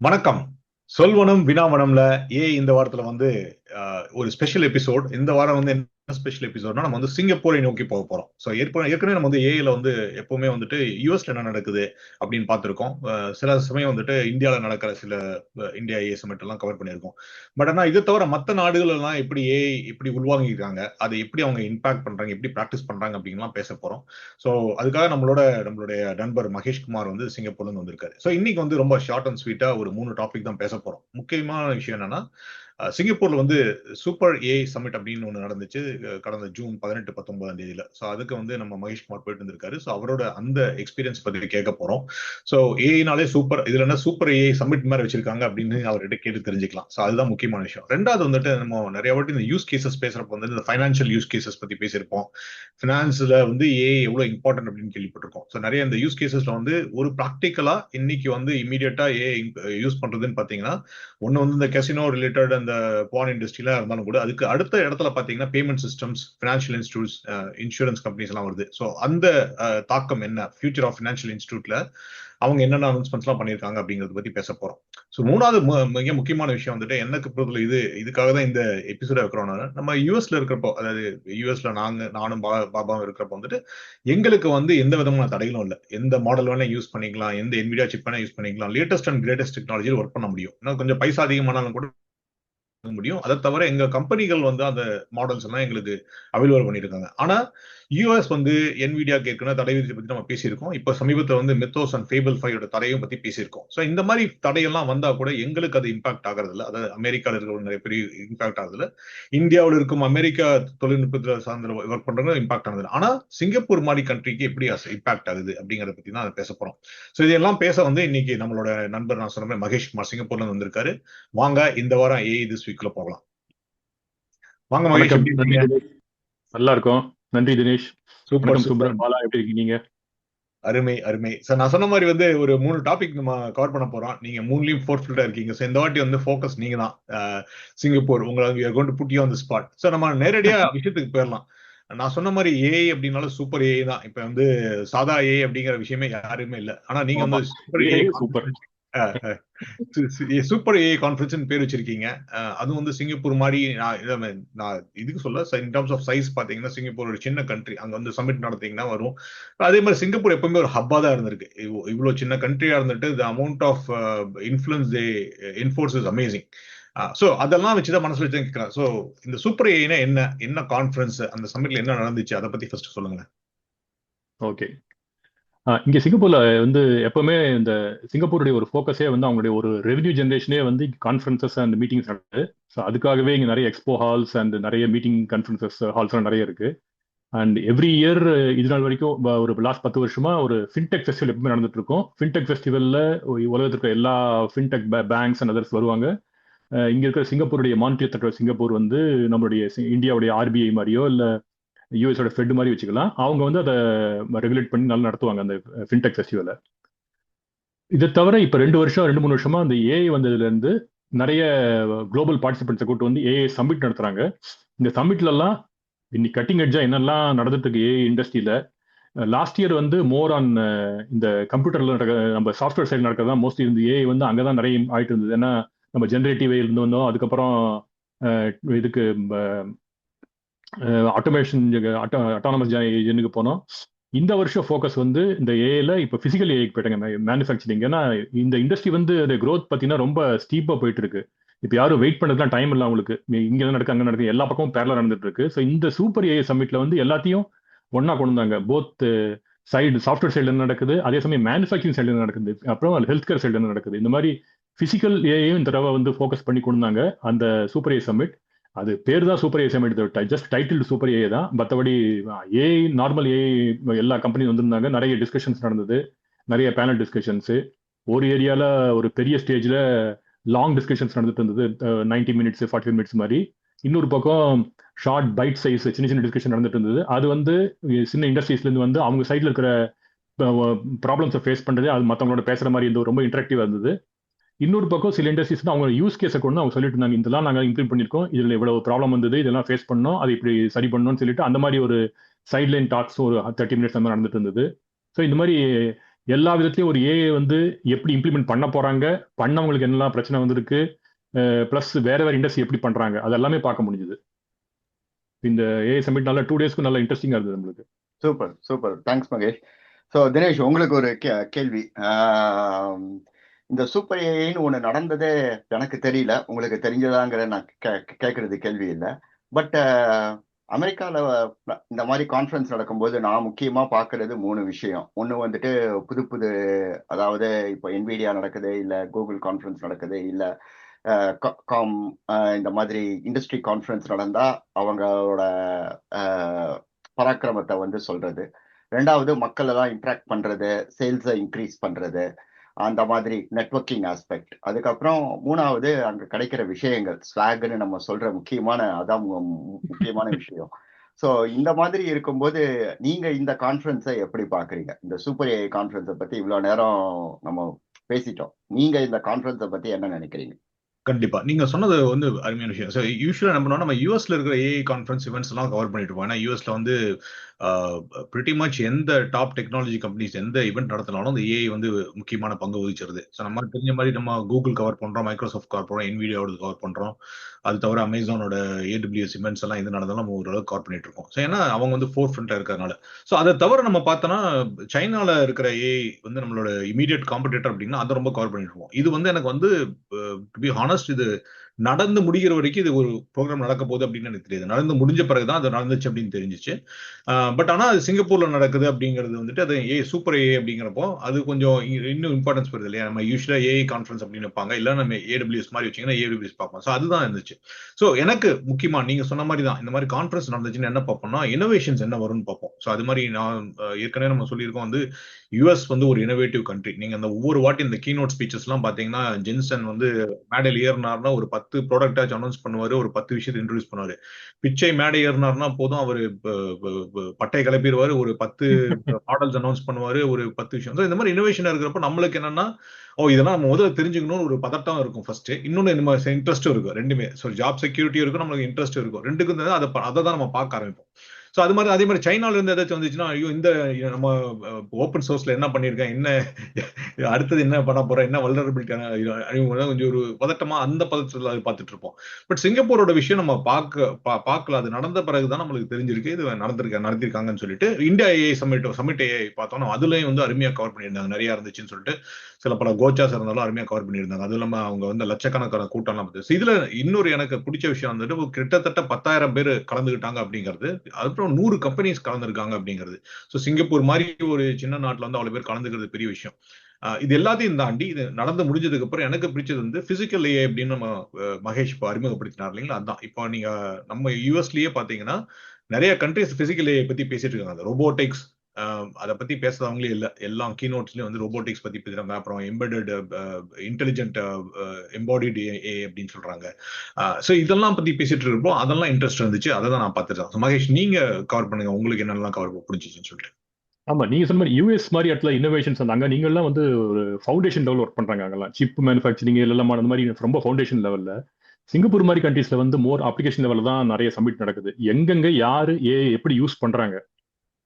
வணக்கம். சொல்வனம் வினாவனம்ல இந்த வாரத்துல வந்து ஒரு ஸ்பெஷல் எபிசோட். இந்த வாரம் வந்து என்ன ஸ்பெஷல் எபிசோட்னா, நம்ம வந்து சிங்கப்பூரை நோக்கி போக போறோம். ஸோ ஏற்கனவே நம்ம வந்து ஏஐல வந்து எப்பவுமே வந்துட்டு யுஎஸ்ல என்ன நடக்குது அப்படின்னு பார்த்திருக்கோம். சில சமயம் வந்துட்டு இந்தியால நடக்கிற சில இந்தியா ஏஐ சமிட் எல்லாம் கவர் பண்ணியிருக்கோம். பட் ஆனா இதை தவிர மத்த நாடுகள் எல்லாம் எப்படி ஏஐ எப்படி உள்வாங்கியிருக்காங்க, அதை எப்படி அவங்க இம்பாக்ட் பண்றாங்க, எப்படி பிராக்டிஸ் பண்றாங்க அப்படின்லாம் பேச போறோம். ஸோ அதுக்காக நம்மளுடைய நண்பர் மகேஷ் குமார் வந்து சிங்கப்பூர்ல இருந்து வந்திருக்காரு. ஸோ இன்னைக்கு வந்து ரொம்ப ஷார்ட் அண்ட் ஸ்வீட்டா ஒரு 3 டாபிக் தான் பேச போறோம். முக்கியமான விஷயம் என்னன்னா, சிங்கப்பூர்ல வந்து சூப்பர் ஏஐ சமிட் அப்படின்னு ஒண்ணு நடந்துச்சு கடந்த ஜூன் 18, 19ஆம் தேதியில. ஸோ அதுக்கு வந்து நம்ம மகேஷ் குமார் போயிட்டு இருந்திருக்காரு. ஸோ அவரோட அந்த எக்ஸ்பீரியன்ஸ் பத்தி கேட்க போறோம். ஸோ ஏஐனாலே சூப்பர், இதுல என்ன சூப்பர் ஏஐ சமிட் மாதிரி வச்சிருக்காங்க அப்படின்னு அவர்கிட்ட கேட்டு தெரிஞ்சுக்கலாம். ஸோ அதுதான் முக்கியமான விஷயம். ரெண்டாவது வந்துட்டு நம்ம நிறைய வாட்டி இந்த யூஸ் கேசஸ் பேசுறப்ப வந்து இந்த ஃபைனான்சியல் யூஸ் கேசஸ் பத்தி பேசியிருப்போம். ஃபினான்ஸ்ல வந்து ஏஐ எவ்வளவு இம்பார்ட்டன்ட் அப்படின்னு கேள்விப்பட்டிருக்கோம். ஸோ நிறைய இந்த யூஸ் கேசஸ்ல வந்து ஒரு ப்ராக்டிக்கலா இன்னைக்கு வந்து இமீடியட்டா ஏஐ யூஸ் பண்றதுன்னு பாத்தீங்கன்னா, ஒன்னு வந்து இந்த கசினோ ரிலேட்டட் அந்த பான் இண்டஸ்ட்ரியில இருந்தாலும் கூட அதுக்கு அடுத்த இடத்துல பாத்தீங்கன்னா payment systems, financial institutes, insurance companies எல்லாம் வருது. ஸோ அந்த தாக்கம் என்ன, ஃபியூச்சர் ஆஃப் பினான்சியல் இன்ஸ்டிடியூட்ல அவங்க என்னென்ன அனௌன்ஸ்மெண்ட்ஸ் எல்லாம் பண்ணியிருக்காங்க அப்படிங்கறத பத்தி பேச போறோம். ஸோ மூணாவது மிக முக்கியமான விஷயம் வந்துட்டு எனக்கு பொறுத்தல இதுக்காக தான் இந்த எபிசோட வைக்கிறோம். நம்ம யூஎஸ்ல இருக்கிறப்போ, அதாவது யூஎஸ்ல நானும் பாபாவும் இருக்கிறப்போ வந்துட்டு எங்களுக்கு வந்து எந்த விதமான தடைகளும் இல்லை. எந்த மாடல் வேணா யூஸ் பண்ணிக்கலாம், எந்த NVIDIA சிப் வேணா யூஸ் பண்ணிக்கலாம், லேட்டஸ்ட் அண்ட் கிரேட்டஸ்ட் டெக்னாலஜியில் ஒர்க் பண்ண முடியும். இன்னும் கொஞ்சம் பைசா அதிகமானாலும் கூட முடியும். அதை தவிர எங்க கம்பெனிகள் வந்து அந்த மாடல்ஸ் எல்லாம் எங்களுக்கு அவைலபிள் பண்ணிருக்காங்க. ஆனா யூஎஸ் வந்து NVIDIA ஏற்கனவே தடை விதிப்பை பத்தி நம்ம பேசியிருக்கோம். இப்ப சமீபத்தில் வந்து மெத்தோஸ் அண்ட் ஃபேபிள் 5 தடையும் பத்தி பேசியிருக்கோம். சோ இந்த மாதிரி தடையெல்லாம் வந்தா கூட எங்களுக்கு அது இம்பாக்ட் ஆகிறது இல்லை. அதாவது அமெரிக்காவில் இருக்கிற நிறைய பெரிய இம்பாக்ட் ஆகுது இல்லை. இந்தியாவில் இருக்கும் அமெரிக்கா தொழில்நுட்பத்தில் சார்ந்த ஒர்க் பண்றவங்க இம்பாக்ட் ஆகுது. ஆனா சிங்கப்பூர் மாதிரி கண்ட்ரிக்கு எப்படி இம்பாக்ட் ஆகுது அப்படிங்கறத பத்தி தான் பேச போறோம். சோ இதெல்லாம் பேச வந்து இன்னைக்கு நம்மளோட நண்பர் நான் சொன்ன மகேஷ் குமார் சிங்கப்பூர்ல இருந்து வந்திருக்காரு. வாங்க இந்த வாரம் ஏஐ திஸ் வீக்ல போகலாம். வாங்க மகேஷ். வணக்கம். நன்றி தினேஷ். நல்லா இருக்கும். நன்றி தினேஷ். வணக்கம் சுப்ரன், பாலா, எப்படி இருக்கீங்க? அருமை அருமை சார். நான் சொன்ன மாதிரி வந்து ஒரு 3 டாபிக் நம்ம கவர் பண்ண போறோம். நீங்க 3லயும் ஃபோர்த்ஃபுல்லா இருக்கீங்க. இந்த வாட்டி வந்து ஃபோக்கஸ் நீங்க தான். சிங்கப்பூர் உங்களை we are going to put you on the spot. Sir நம்ம நேரடியா விஷயத்துக்கு போயிடலாம். நான் சொன்ன மாதிரி ஏஐ அப்படின்னாலும் சூப்பர் ஏஐ தான். இப்ப வந்து சாதா ஏஐ அப்படிங்கிற விஷயமே யாருமே இல்ல. ஆனா நீங்க வந்து super AI super AI conference பேர் வச்சிருக்கீங்க. அதுவும் வந்து சிங்கப்பூர் மாதிரி நான் இதுக்கு சொல்ல இன் டர்ம்ஸ் ஆஃப் சைஸ் பாத்தீங்கன்னா சிங்கப்பூர் ஒரு சின்ன கண்ட்ரி. அங்க வந்து சமிட் நடத்தீங்கன்னா வரும். அதே மாதிரி சிங்கப்பூர் எப்பவுமே ஒரு ஹப்பா தான் இருந்திருக்கு. இவ்வளவு சின்ன கண்ட்ரியா இருந்துட்டு the amount of influence they enforce is amazing. So அதெல்லாம் வச்சுதான் மனசுல வச்சு கேட்கிறேன். சோ இந்த சூப்பர் ஏஐனா என்ன கான்ஃபரன்ஸ், அந்த சமிட்ல என்ன நடந்துச்சு, அதை பத்தி ஃபர்ஸ்ட் சொல்லுங்க. ஓகே. இங்க சிங்கப்பூர்ல வந்து எப்பவுமே இந்த சிங்கப்பூருடைய ஒரு ஃபோக்கஸே வந்து அவங்களுடைய ஒரு ரெவென்யூ ஜென்ரேஷனே வந்து கான்ஃபரன்சஸ் அண்ட் மீட்டிங்ஸ் நடக்குது. ஸோ அதுக்காகவே இங்க நிறைய எக்ஸ்போ ஹால்ஸ் அண்ட் நிறைய மீட்டிங் கான்ஃபரன்சஸ் ஹால்ஸ் நிறைய இருக்கு. அண்ட் எவ்ரி இயர் இது நாள் வரைக்கும் ஒரு லாஸ்ட் 10 வருஷமா ஒரு ஃபின்டெக் ஃபெஸ்டிவல் எப்பவுமே நடந்துட்டு இருக்கும். ஃபின்டெக் ஃபெஸ்டிவல்ல உலகத்திற்கு எல்லா ஃபின்டெக் பேங்க்ஸ் அண்ட் அதர்ஸ் வருவாங்க. இங்க இருக்கிற சிங்கப்பூருடைய மானிட்டரி தட்டுற சிங்கப்பூர் வந்து நம்மளுடைய இந்தியாவுடைய RBI மாதிரியோ இல்லை யூஎஸோட ஃபெட் மாதிரி வச்சுக்கலாம். அவங்க வந்து அதை ரெகுலேட் பண்ணி நல்லா நடத்துவாங்க அந்த ஃபின்டெக் ஃபெஸ்டிவலை. இதை தவிர இப்போ 2-3 வருஷமா அந்த ஏஐ வந்ததுல இருந்து நிறைய குளோபல் பார்ட்டிசிபென்ட்ஸை கூட்டு வந்து ஏஐ சமிட் நடத்துறாங்க. இந்த சமிட்லலாம் இன்னைக்கு கட்டிங் எட்ஜா என்னெல்லாம் நடந்துட்டு இருக்கு ஏஐ இண்டஸ்ட்ரியில. லாஸ்ட் இயர் வந்து மோர் ஆன் இந்த கம்ப்யூட்டர்ல நம்ம சாஃப்ட்வேர் சைடு நடக்கிறதா மோஸ்ட்லி இந்த ஏஐ வந்து அங்கதான் நிறைய ஆயிட்டு இருந்தது. ஏன்னா நம்ம ஜென்ரேட்டிவ் இருந்து வந்தோம், அதுக்கப்புறம் இதுக்கு ஆட்டோமேஷன் அட்டானமஸ் ஏஜென்ட்டுக்கு போனோம். இந்த வருஷம் ஃபோக்கஸ் வந்து இந்த ஏஐல இப்போ பிசிக்கல் ஏஐக்கு போயிட்டாங்க, மேனுஃபேக்சரிங். ஏன்னா இந்த இண்டஸ்ட்ரி வந்து க்ரோத் பார்த்தீங்கன்னா ரொம்ப ஸ்டீப்பாக போயிட்டு இருக்கு. இப்போ யாரும் வெயிட் பண்ணுறதுலாம் டைம் இல்லை அவங்களுக்கு. இங்கே நடக்கு அங்கே நடக்கு, எல்லா பக்கமும் பேரலா நடந்துட்டு இருக்கு. ஸோ இந்த சூப்பர் ஏஐ சமிட்ல வந்து எல்லாத்தையும் ஒன்னா கொண்டு வந்தாங்க. போத் சைடு சாஃப்ட்வேர் சைடுல நடக்குது, அதே சமயம் மேனுஃபேக்சரிங் சைடுல நடக்குது, அப்புறம் ஹெல்த் கேர் சைடுல நடக்குது. இந்த மாதிரி பிசிக்கல் ஏஐயும் இந்த தடவை வந்து ஃபோக்கஸ் பண்ணி கொண்டு வந்தாங்க அந்த சூப்பர் ஏஐ சமிட். அது பேர் தான் super AI summit, just title super AI தான். மற்றபடி ஏஐ நார்மல் ஏஐ எல்லா கம்பெனியும் வந்திருந்தாங்க. நிறைய டிஸ்கஷன்ஸ் நடந்தது, நிறைய பேனல் டிஸ்கஷன்ஸ். ஒரு ஏரியால ஒரு பெரிய ஸ்டேஜ்ல லாங் டிஸ்கஷன்ஸ் நடந்துட்டு இருந்தது, 90 மினிட்ஸ் 40 மினிட்ஸ் மாதிரி. இன்னொரு பக்கம் ஷார்ட் பைட் சைஸ் சின்ன சின்ன டிஸ்கஷன் நடந்துட்டு இருந்தது. அது வந்து சின்ன இண்டஸ்ட்ரீஸ்ல இருந்து வந்து அவங்க சைட்ல இருக்கிற ப்ராப்ளம்ஸை ஃபேஸ் பண்றது, அது மற்றவங்களோட பேசுற மாதிரி இருந்தது, ரொம்ப இன்ட்ராக்டிவா இருந்தது. இன்னொரு பக்கம் சில இண்டஸ்ட்ரீஸ் அவங்க யூஸ் கேஸை கொண்டு அவங்க சொல்லிட்டு இருந்தாங்க, இதெல்லாம் நாங்கள் இம்ப்ளிமெண்ட் பண்ணியிருக்கோம், இதில் இவ்வளவு ப்ராப்ளம் வந்தது, இதெல்லாம் ஃபேஸ் பண்ணோம், அது இப்படி சரி பண்ணணும்னு சொல்லிட்டு அந்த மாதிரி ஒரு சைட்லைன் டாக்ஸ் ஒரு 30 மினிட்ஸ் அந்த மாதிரி நடந்துட்டு இருந்தது. ஸோ இந்த மாதிரி எல்லா விதத்துலயும் ஒரு ஏஐ வந்து எப்படி இம்ப்ளிமெண்ட் பண்ண போறாங்க, பண்ணவங்களுக்கு என்னெல்லாம் பிரச்சனை வந்திருக்கு, பிளஸ் வேற வேற இண்டஸ்ட்ரி எப்படி பண்றாங்க, அது எல்லாமே பார்க்க முடிஞ்சது. இந்த ஏஐ சமிட் நல்ல 2 டேஸ்க்கு நல்ல இன்ட்ரெஸ்டிங்கா இருந்தது நம்மளுக்கு. Super super, thanks Mahesh. So Dinesh, உங்களுக்கு ஒரு கேள்வி. இந்த சூப்பர் ஏஐன்னு ஒன்று நடந்ததே எனக்கு தெரியல, உங்களுக்கு தெரிஞ்சதாங்கிற நான் கேட்கறது கேள்வி இல்லை. பட் அமெரிக்காவில் இந்த மாதிரி கான்ஃபரன்ஸ் நடக்கும்போது நான் முக்கியமாக பார்க்கறது 3 விஷயம். ஒன்று வந்துட்டு புது புது, அதாவது இப்போ NVIDIA நடக்குது, இல்லை கூகுள் கான்ஃபரன்ஸ் நடக்குது, இல்லை இந்த மாதிரி இண்டஸ்ட்ரி கான்ஃபரன்ஸ் நடந்தா அவங்களோட பராக்கிரமத்தை வந்து சொல்றது. 2வது மக்கள் எல்லாம் இன்ட்ராக்ட் பண்றது, சேல்ஸை இன்க்ரீஸ் பண்றது, அந்த மாதிரி நெட்வொர்க்கிங் ஆஸ்பெக்ட். அதுக்கப்புறம் 3வது அங்க கிடைக்கிற விஷயங்கள், ஸ்லாக்னு நம்ம சொல்ற அதான் முக்கியமான விஷயம். ஸோ இந்த மாதிரி இருக்கும்போது நீங்க இந்த கான்ஃபரன்ஸை எப்படி பாக்குறீங்க? இந்த சூப்பர் ஏஐ கான்ஃபரன்ஸை பத்தி இவ்வளவு நேரம் நம்ம பேசிட்டோம், நீங்க இந்த கான்ஃபரன்ஸை பத்தி என்ன நினைக்கிறீங்க? கண்டிப்பா நீங்க சொன்னது வந்து அருமையான விஷயம். ஸோ யூஸ்வலா என்ன பண்ணுவோம், நம்ம யூஎஸ்ல இருக்கிற ஏஐ கான்ஃபரன்ஸ் இவெண்ட்ஸ் எல்லாம் கவர் பண்ணிட்டு இருப்போம். ஏன்னா யூஎஸ்ல வந்து பிரிட்டி மச் எந்த டாப் டெக்னாலஜி கம்பெனிஸ் எந்த ஈவெண்ட் நடத்தினாலும் அந்த ஏஐ வந்து முக்கியமான பங்கு வகிச்சிருது. ஸோ நம்ம தெரிஞ்ச மாதிரி நம்ம கூகுள் கவர் பண்றோம், மைக்ரோசாஃப்ட் கவர் பண்றோம், NVIDIAவோட கவர் பண்றோம். அது தவிர அமேசானோட AWS இவெண்ட்ஸ் எல்லாம் எது நடந்தாலும் நம்ம ஓரளவுக்கு கவர் பண்ணிட்டு இருக்கோம். ஸோ ஏன்னா அவங்க வந்து ஃபோர் ஃப்ரண்டா இருக்கிறதுனால. ஸோ அதை தவிர நம்ம பார்த்தோம்னா சைனால இருக்கிற ஏஐ வந்து நம்மளோட இமீடியட் காம்படிட்டர் அப்படின்னா அதை ரொம்ப கவர் பண்ணிட்டு இருக்கோம். இது வந்து எனக்கு வந்து டு பி ஹானஸ்ட், இது நடந்து முடிகிற வரைக்கும் இது ஒரு ப்ரோக்ராம் நடக்க போகுது அப்படின்னு எனக்கு தெரியாது. நடந்து முடிஞ்ச பிறகுதான் அது நடந்துச்சு அப்படின்னு தெரிஞ்சிச்சு. பட் ஆனா அது சிங்கப்பூர்ல நடக்குது அப்படிங்கிறது வந்துட்டு அது சூப்பர் ஏஐ அப்படிங்கிறப்போ அது கொஞ்சம் இன்னும் இம்பார்ட்டன்ஸ் வருது இல்லையா? நம்ம யூஸ்வலா ஏஐ கான்ஃபரன்ஸ் அப்படின்னு வைப்பாங்க, இல்ல நம்ம AWS மாதிரி வச்சீங்கன்னா AWS பார்ப்போம். ஸோ அதுதான் இருந்துச்சு. ஸோ எனக்கு முக்கியமா நீங்க சொன்ன மாதிரி தான், இந்த மாதிரி கான்ஃபரன்ஸ் நடந்துச்சுன்னு என்ன பார்ப்போம்னா இனோவேஷன்ஸ் என்ன வரும்னு பார்ப்போம். ஸோ அது மாதிரி நான் ஏற்கனவே நம்ம சொல்லியிருக்கோம் வந்து யூஎஸ் வந்து ஒரு இனோவேட்டிவ் கண்ட்ரி. நீங்க அந்த ஒவ்வொரு வாட்டி இந்த கீனோட் ஸ்பீச்சஸ் எல்லாம் பாத்தீங்கன்னா ஜென்சன் வந்து மேடையில் ஏறினார்னா ஒரு 10 ப்ராடக்டாச்சும் அனௌன்ஸ் பண்ணுவாரு, ஒரு 10 விஷயத்தை இன்ட்ரோடியூஸ் பண்ணுவாரு. பிச்சை மேடை ஏறினார்னா போதும், அவரு பட்டை கிளப்பிடுவாரு, ஒரு 10 மாடல்ஸ் அனௌன்ஸ் பண்ணுவாரு, ஒரு 10 விஷயம். இந்த மாதிரி இனோவேஷன் இருக்கிறப்ப நம்மளுக்கு என்னன்னா, இதெல்லாம் நம்ம முதல்ல தெரிஞ்சுக்கணும்னு ஒரு பதட்டம் இருக்கும் ஃபர்ஸ்ட். இன்னொன்னு நம்ம இன்ட்ரெஸ்டும் இருக்கும், ரெண்டுமே. ஸோ ஜாப் செக்யூரிட்டி இருக்கும், நம்மளுக்கு இன்ட்ரெஸ்ட் இருக்கும். ரெண்டுக்கும் அதை தான் நம்ம பார்க்க ஆரம்பிப்போம். ஸோ அது மாதிரி அதே மாதிரி சைனால இருந்து ஏதாச்சும் வந்துச்சுன்னா, ஐயோ இந்த நம்ம ஓப்பன் சோர்ஸ்ல என்ன பண்ணியிருக்கேன், என்ன அடுத்தது என்ன பண்ண போறோம், என்ன வல்னரபிலிட்டியான கொஞ்சம் ஒரு பதட்டமா அந்த பதட்டத்தில் அது பார்த்துட்டு இருப்போம். பட் சிங்கப்பூரோட விஷயம் நம்ம பார்க்கல, அது நடந்த பிறகுதான் நம்மளுக்கு தெரிஞ்சிருக்கு இது நடத்திருக்காங்கன்னு சொல்லிட்டு. இந்தியா ஏஐ சமிட் ஏஐ பார்த்தோம்னா அதுலயும் வந்து அருமையா கவர் பண்ணியிருந்தாங்க, நிறைய இருந்துச்சுன்னு சொல்லிட்டு. சில பல கோச்சாஸ் இருந்தாலும் அருமையா கவர் பண்ணியிருந்தாங்க. அது இல்லாம அவங்க வந்து லட்சக்கணக்கான கூட்டம்லாம் பார்த்து. இதுல இன்னொரு எனக்கு பிடிச்ச விஷயம் வந்துட்டு கிட்டத்தட்ட 10,000 பேர் கலந்துக்கிட்டாங்க அப்படிங்கிறது, அதுக்கப்புறம் 100 கம்பெனிஸ் கலந்துருக்காங்க அப்படிங்கிறது. ஸோ சிங்கப்பூர் மாதிரி ஒரு சின்ன நாட்டில் வந்து அவ்வளவு பேர் கலந்துக்கிறது பெரிய விஷயம். இது எல்லாத்தையும் தாண்டி இது நடந்து முடிஞ்சதுக்கு அப்புறம் எனக்கு பிடிச்சது வந்து பிசிக்கல் ஏஐ அப்படின்னு நம்ம மகேஷ் இப்போ அறிமுகப்படுத்தினார் இல்லைங்களா? அதான் இப்போ நீங்க நம்ம யூஎஸ்லயே பாத்தீங்கன்னா நிறைய கண்ட்ரிஸ் பிசிக்கல் ஏஐ பத்தி பேசிட்டு இருக்காங்க. அந்த ரோபோட்டிக்ஸ் அதை பத்தி பேசுறவங்களே இல்லை, எல்லா கீனோட்ஸ்லயும் வந்து ரோபோட்டிக்ஸ் பத்தி பேசுறாங்க. அப்புறம் எம்பெடட் இன்டெலிஜென்ட் எம்பாடிட் ஏஐ அப்படின்னு சொல்றாங்க. ஸோ இதெல்லாம் பத்தி பேசிட்டு இருப்போம், அதெல்லாம் இன்ட்ரெஸ்ட் இருந்துச்சு, அதை தான் நான் பார்த்துட்டேன். மகேஷ் நீங்க கவர் பண்ணுங்க, உங்களுக்கு என்னெல்லாம் கவர் பிடிச்சிச்சுன்னு சொல்லிட்டு. ஆமா, நீங்க சொன்ன மாதிரி யூஎஸ் மாதிரி இடத்துல இன்னோவேஷன்ஸ் அங்க நீங்க எல்லாம் வந்து ஒரு ஃபவுண்டேஷன் லெவல் ஒர்க் பண்றாங்க. அங்கெல்லாம் சிப் மேனுஃபேக்சரிங் எல்லாம் அந்த மாதிரி ரொம்ப ஃபவுண்டேஷன் லெவல்ல. சிங்கப்பூர் மாதிரி கண்ட்ரீஸ்ல வந்து மோர் அப்ளிகேஷன் லெவலில் தான் நிறைய சப்மிட் நடக்குது. எங்கெங்க யாரு எப்படி யூஸ் பண்றாங்க,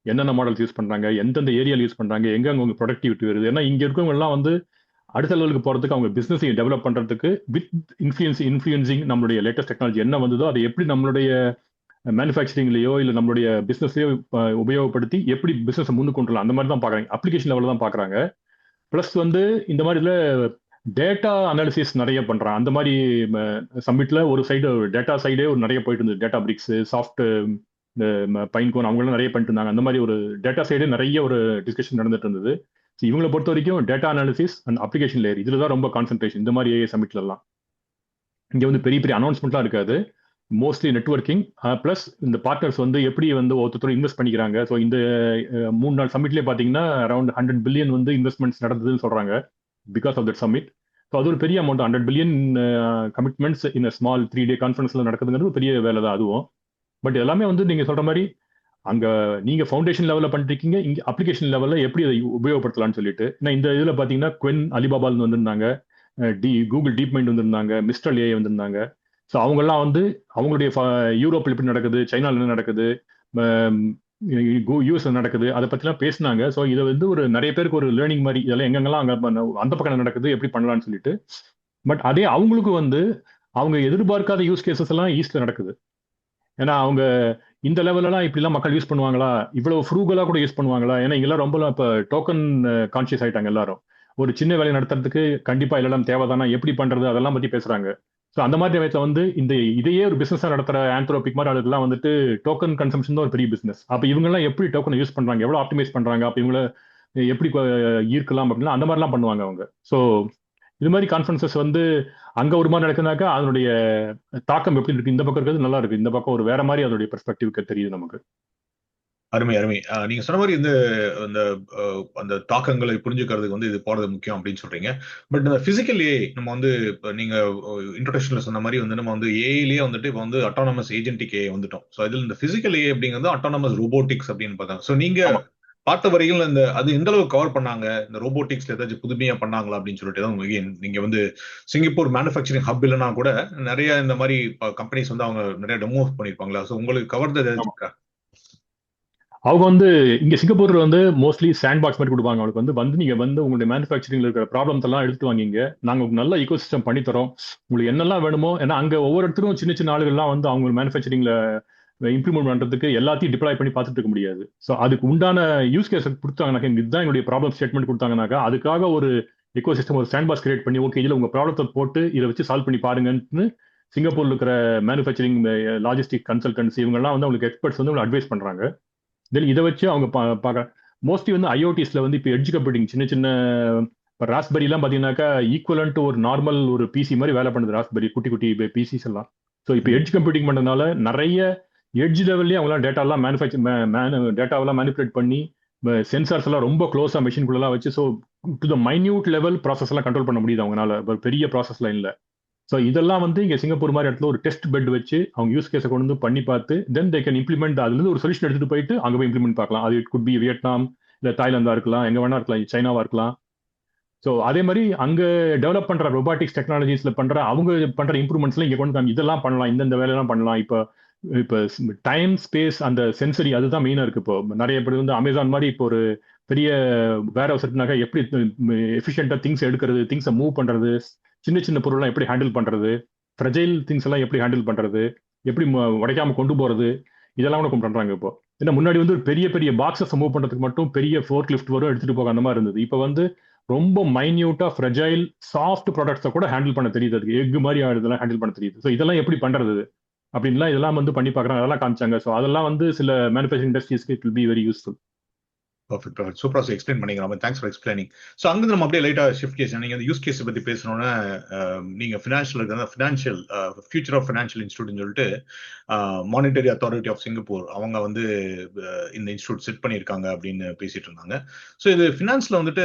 என்னென்ன மாடல்ஸ் யூஸ் பண்றாங்க, எந்தெந்த ஏரியாவில் யூஸ் பண்றாங்க, எங்க அவங்க ப்ரொடக்டிவிட்டி வருது. ஏன்னா இங்க இருக்கவங்க எல்லாம் வந்து அடுத்த லெவலுக்கு போறதுக்கு, அவங்க பிசினஸை டெவலப் பண்றதுக்கு வித் இன்ஃப்ளூயன்சிங் நம்மளுடைய லேட்டஸ்ட் டெக்னாலஜி என்ன வந்ததோ அதை எப்படி நம்மளுடைய மேனுஃபேக்சரிங்லயோ இல்லை நம்மளுடைய பிசினஸ்லயோ உபயோகப்படுத்தி எப்படி பிசினஸ் முன்னுக்கு கொண்டு வரலாம், அந்த மாதிரி தான் பாக்குறாங்க. அப்ளிகேஷன் லெவலில் தான் பாக்குறாங்க. பிளஸ் வந்து இந்த மாதிரி இதுல டேட்டா அனாலிசிஸ் நிறைய பண்றான். அந்த மாதிரி சம்மிட்ல ஒரு சைடு டேட்டா சைடே ஒரு நிறைய போயிட்டு இருந்தது. டேட்டா பிரிக்ஸ், சாஃப்ட், இந்த பைன்கோன் அவங்களும் நிறைய பண்ணிட்டு இருந்தாங்க. அந்த மாதிரி ஒரு டேட்டா சைடே நிறைய ஒரு டிஸ்கஷன் நடந்துட்டு இருந்தது. இவங்களை பொறுத்த வரைக்கும் data analysis and application layer இதுல தான் ரொம்ப கான்சென்ட்ரேஷன் இந்த மாதிரி சமிட்ல எல்லாம். இங்க வந்து பெரிய பெரிய அனௌன்ஸ்மெண்ட்லாம் இருக்காது, மோஸ்ட்லி நெட்வொர்க்கிங். பிளஸ் இந்த பார்ட்னர்ஸ் வந்து எப்படி வந்து ஒருத்தர் இன்வெஸ்ட் பண்ணிக்கிறாங்க. ஸோ இந்த 3 நாள் சமிட்லேயே பார்த்தீங்கன்னா அரௌண்ட் 100 பில்லியன் வந்து இன்வெஸ்ட்மெண்ட்ஸ் நடந்ததுன்னு சொல்றாங்க because of that summit. So அது ஒரு பெரிய amount, 100 billion commitments in small 3 day கான்ஃபரன்ஸ்ல நடக்குதுங்கிறது பெரிய வேலை தான் அதுவும். பட் எல்லாமே வந்து நீங்க சொல்ற மாதிரி அங்க நீங்க ஃபவுண்டேஷன் லெவலில் பண்ணிருக்கீங்க, இங்க அப்ளிகேஷன் லெவலில் எப்படி அதை உபயோகப்படுத்தலாம்னு சொல்லிட்டு. ஏன்னா இந்த இதுல பாத்தீங்கன்னா குவென் அலிபாபால் வந்திருந்தாங்க, கூகுள் டீப் மைண்ட் வந்திருந்தாங்க, மிஸ்டல் ஏஐ வந்திருந்தாங்க. ஸோ அவங்கெல்லாம் வந்து அவங்களுடைய யூரோப்பில் எப்படி நடக்குது, சைனால என்ன நடக்குது, யூஎஸ் நடக்குது, அதை பத்திலாம் பேசினாங்க. ஸோ இதை வந்து ஒரு நிறைய பேருக்கு ஒரு லேர்னிங் மாதிரி, இதெல்லாம் எங்கெங்கெல்லாம் அங்க அந்த பக்கம் நடக்குது, எப்படி பண்ணலாம்னு சொல்லிட்டு. பட் அதே அவங்களுக்கு வந்து அவங்க எதிர்பார்க்காத யூஸ் கேசஸ் எல்லாம் ஈஸ்ட்ல நடக்குது. ஏன்னா அவங்க இந்த லெவலெல்லாம் இப்படிலாம் மக்கள் யூஸ் பண்ணுவாங்களா, இவ்வளவு ஃப்ரூகலா கூட யூஸ் பண்ணுவாங்களா? ஏன்னா இங்கெல்லாம் ரொம்ப இப்போ டோக்கன் கான்சியஸ் ஆயிட்டாங்க எல்லாரும். ஒரு சின்ன வேலையை நடத்துறதுக்கு கண்டிப்பா எல்லாம் தேவைதானா, எப்படி பண்றது, அதெல்லாம் பத்தி பேசுறாங்க. ஸோ அந்த மாதிரி நேரத்தில் வந்து இதையே ஒரு பிசினஸா நடத்துற ஆந்த்ரோபிக் மாதிரி ஆளுக்கெல்லாம் வந்துட்டு டோக்கன் கன்சம்ஷன் தான் ஒரு பெரிய பிசினஸ். அப்ப இவங்கெல்லாம் எப்படி டோக்கன் யூஸ் பண்றாங்க, எவ்வளவு ஆப்டிமைஸ் பண்றாங்க, அப்ப இவங்கள எப்படி ஈர்க்கலாம் அப்படின்னா அந்த மாதிரிலாம் பண்ணுவாங்க அவங்க. ஸோ இது மாதிரி கான்ஃபரன்சஸ் வந்து அங்க ஒரு மாதிரி நடக்குனாக்கா அதனுடைய தாக்கம் எப்படி இருக்கு, இந்த பக்கம் இருக்கிறது நல்லா இருக்கு, இந்த பக்கம் ஒரு வேற மாதிரி அதோடைய பெர்ஸ்பெக்டிவ் தெரியுது நமக்கு. அருமை அருமை. நீங்க சொன்ன மாதிரி இந்த அந்த அந்த தாக்கங்களை புரிஞ்சுக்கிறதுக்கு வந்து இது போறது முக்கியம் அப்படின்னு சொல்றீங்க. பட் இந்த பிசிக்கல் ஏஐ நம்ம வந்து இப்ப நீங்க இன்ட்ரோடக்ஷன்ல சொன்ன மாதிரி வந்து நம்ம வந்து ஏஐலயே வந்துட்டு இப்போ வந்து அட்டானமஸ் ஏஜென்டிக் ஏஐ வந்துட்டோம். ஸோ இதுல இந்த பிசிக்கல் ஏஐ அப்படிங்கிறது அட்டானமஸ் ரோபோட்டிக்ஸ் அப்படின்னு பார்த்தாங்க. ஸோ நீங்க ஆமா. பார்த்த வரையில் இந்த அது எந்த அளவுக்கு கவர் பண்ணாங்க, இந்த ரோபோட்டிக்ஸ்ல ஏதாச்சும் புதுமையா பண்ணாங்களா அப்படின்னு சொல்லிட்டு தான் again, நீங்க வந்து சிங்கப்பூர் மேனுஃபேக்சரிங் ஹப் இல்லைன்னா கூட நிறைய இந்த மாதிரி கம்பெனிஸ் வந்து அவங்க நிறைய டெமோ பண்ணிருப்பாங்களா? ஸோ உங்களுக்கு கவர்ந்து ஏதாச்சும் இருக்கா? அவங்க வந்து இங்க சிங்கப்பூர்ல வந்து மோஸ்ட்லி சாண்ட் பாக்ஸ் மாதிரி கொடுப்பாங்க. அவங்களுக்கு வந்து நீங்க வந்து உங்களுடைய மேனுஃபேக்சரிங்ல இருக்கிற ப்ராப்ளம்ஸ் எல்லாம் எடுத்து வாங்கிங்க, நாங்க உங்களுக்கு நல்ல ஈகோ சிஸ்டம் பண்ணி தரோம், உங்களுக்கு என்னெல்லாம் வேணுமோ. ஏன்னா அங்க ஒவ்வொருத்தரும் சின்ன சின்ன ஆளுகள்லாம் வந்து அவங்க மேனுஃபேக்சரிங்ல இம்ப்ளிமெண்ட் பண்றதுக்கு எல்லாத்தையும் டிப்ளாய் பண்ணி பார்த்துட்டு இருக்க முடியாது. ஸோ அதுக்கு உண்டான யூஸ் கேஸ் கொடுத்தாங்கனாக்கா, இதுதான் என்னுடைய ப்ராப்ளம் ஸ்டேட்மெண்ட் கொடுத்தாங்கனாக்கா, அதுக்காக ஒரு எக்கோ சிஸ்டம், ஒரு சாண்ட் பாக்ஸ் கிரியேட் பண்ணி, ஓகே இதுல உங்க ப்ராப்ளத்தை போட்டு இதை வச்சு சால்வ் பண்ணி பாருங்கன்னு சிங்கப்பூர்ல இருக்கிற மேனுஃபேக்சரிங் லாஜிஸ்டிக் கன்சல்டன்சி இவங்கெல்லாம் வந்து அவங்களுக்கு எக்ஸ்பர்ட்ஸ் வந்து உங்களுக்கு அட்வைஸ் பண்றாங்க. தென் இதை வச்சு அவங்க பார்க்க மோஸ்ட்லி வந்து ஐஓடிஸ்ல வந்து இப்போ எட்ஜ் கம்ப்யூட்டிங் சின்ன சின்ன இப்போ ராஸ்பெரிலாம் பார்த்தீங்கன்னாக்கா ஈக்குவலன் டு ஒரு நார்மல் ஒரு பிசி மாதிரி வேலை பண்ணுது ராஸ்பெரி, குட்டி குட்டி பிசிஸ் எல்லாம். ஸோ இப்போ எட்ஜ் கம்ப்யூட்டிங் பண்ணதுனால நிறைய எட்ஜ் லெவல்லேயே அவங்களாம் டேட்டாலாம் டேட்டாவெல்லாம் மேனிபுலேட் பண்ணி சென்சார்ஸ் எல்லாம் ரொம்ப க்ளோஸாக மெஷின்குள்ளெல்லாம் வச்சு, so to the minute level process எல்லாம் கண்ட்ரோல் பண்ண முடியுது அவங்களால, ஒரு பெரிய ப்ராசஸ்லாம் இல்லை. ஸோ இதெல்லாம் வந்து இங்கே சிங்கப்பூர் மாதிரி இடத்துல ஒரு டெஸ்ட் பெட் வச்சு அவங்க யூஸ் கேஸை கொண்டு வந்து பண்ணி பார்த்து தென் தே கேன் இம்ப்ளிமெண்ட், அதுலேருந்து ஒரு சொல்யூஷன் எடுத்துட்டு போயிட்டு அங்கே போய் இம்ப்ளிமெண்ட் பார்க்கலாம். அது இட் குட் பி வியட்நாம், இல்லை தாய்லாந்தா இருக்கலாம், எங்கே வேணா இருக்கலாம், சைனாவா இருக்கலாம். ஸோ அதே மாதிரி அங்கே டெவலப் பண்ணுற ரொபாட்டிக்ஸ் டெக்னாலஜிஸ்ல அவங்க பண்ணுற இம்ப்ரூவ்மெண்ட்ஸ்ல இங்கே கொண்டு இதெல்லாம் பண்ணலாம், இந்த வேலையெல்லாம் பண்ணலாம். இப்போ டைம் ஸ்பேஸ் அந்த சென்சரி அதுதான் மெயினாக இருக்கு. இப்போ நிறைய பேர் வந்து அமேசான் மாதிரி இப்போ ஒரு பெரிய வேர் ஹவுஸ் இருக்குனாக்கா எப்படி எஃபிஷியண்டாக திங்ஸ் எடுக்கிறது, திங்ஸை மூவ் பண்ணுறது, சின்ன சின்ன பொருள்லாம் எப்படி ஹேண்டில் பண்றது, ஃப்ரெஜைல் திங்ஸ் எல்லாம் எப்படி ஹேண்டில் பண்றது, எப்படி உடைக்காம கொண்டு போறது, இதெல்லாம் கூட பண்றாங்க இப்போ. ஏன்னா முன்னாடி வந்து ஒரு பெரிய பெரிய பாக்ஸஸ் மூவ் பண்றதுக்கு மட்டும் பெரிய ஃபோர்க் லிஃப்ட் வரும் எடுத்துட்டு போக அந்த மாதிரி இருந்தது. இப்போ வந்து ரொம்ப மைன்யூட்டா ஃப்ரெஜைல் சாஃப்ட் ப்ராடக்ட்ஸை கூட ஹேண்டில் பண்ண தெரியுது, அதுக்கு எக் மாதிரி இதெல்லாம் ஹேண்டில் பண்ண தெரியுது. ஸோ இதெல்லாம் எப்படி பண்றது அப்படின்லாம் இதெல்லாம் வந்து பண்ணி பார்க்குறாங்க, அதெல்லாம் காமிச்சாங்க. ஸோ அதெல்லாம் வந்து சில மேனுஃபேக்சரிங் இண்டஸ்ட்ரீஸ்க்கு it will be very useful. Perfect சூப்பரா எக்ஸ்பிளைன் பண்ணிக்கலாம். Thanks for explaining. ஸோ அங்கிருந்து நம்ம அப்படியே லைட்டா ஷிஃப்ட் கேஸ், நீங்க யூஸ் கேஸ் பத்தி பேசணும்னா நீங்க ஃபினான்ஷியல் ஃபியூச்சர் ஆஃப் ஃபினான்ஷியல் இன்ஸ்டியூட்னு சொல்லிட்டு மானிட்டரி அத்தாரிட்டி ஆஃப் சிங்கப்பூர் அவங்க வந்து இந்த இன்ஸ்டியூட் செட் பண்ணியிருக்காங்க அப்படின்னு பேசிட்டு இருந்தாங்க. ஸோ இது ஃபினான்ஸ்ல வந்துட்டு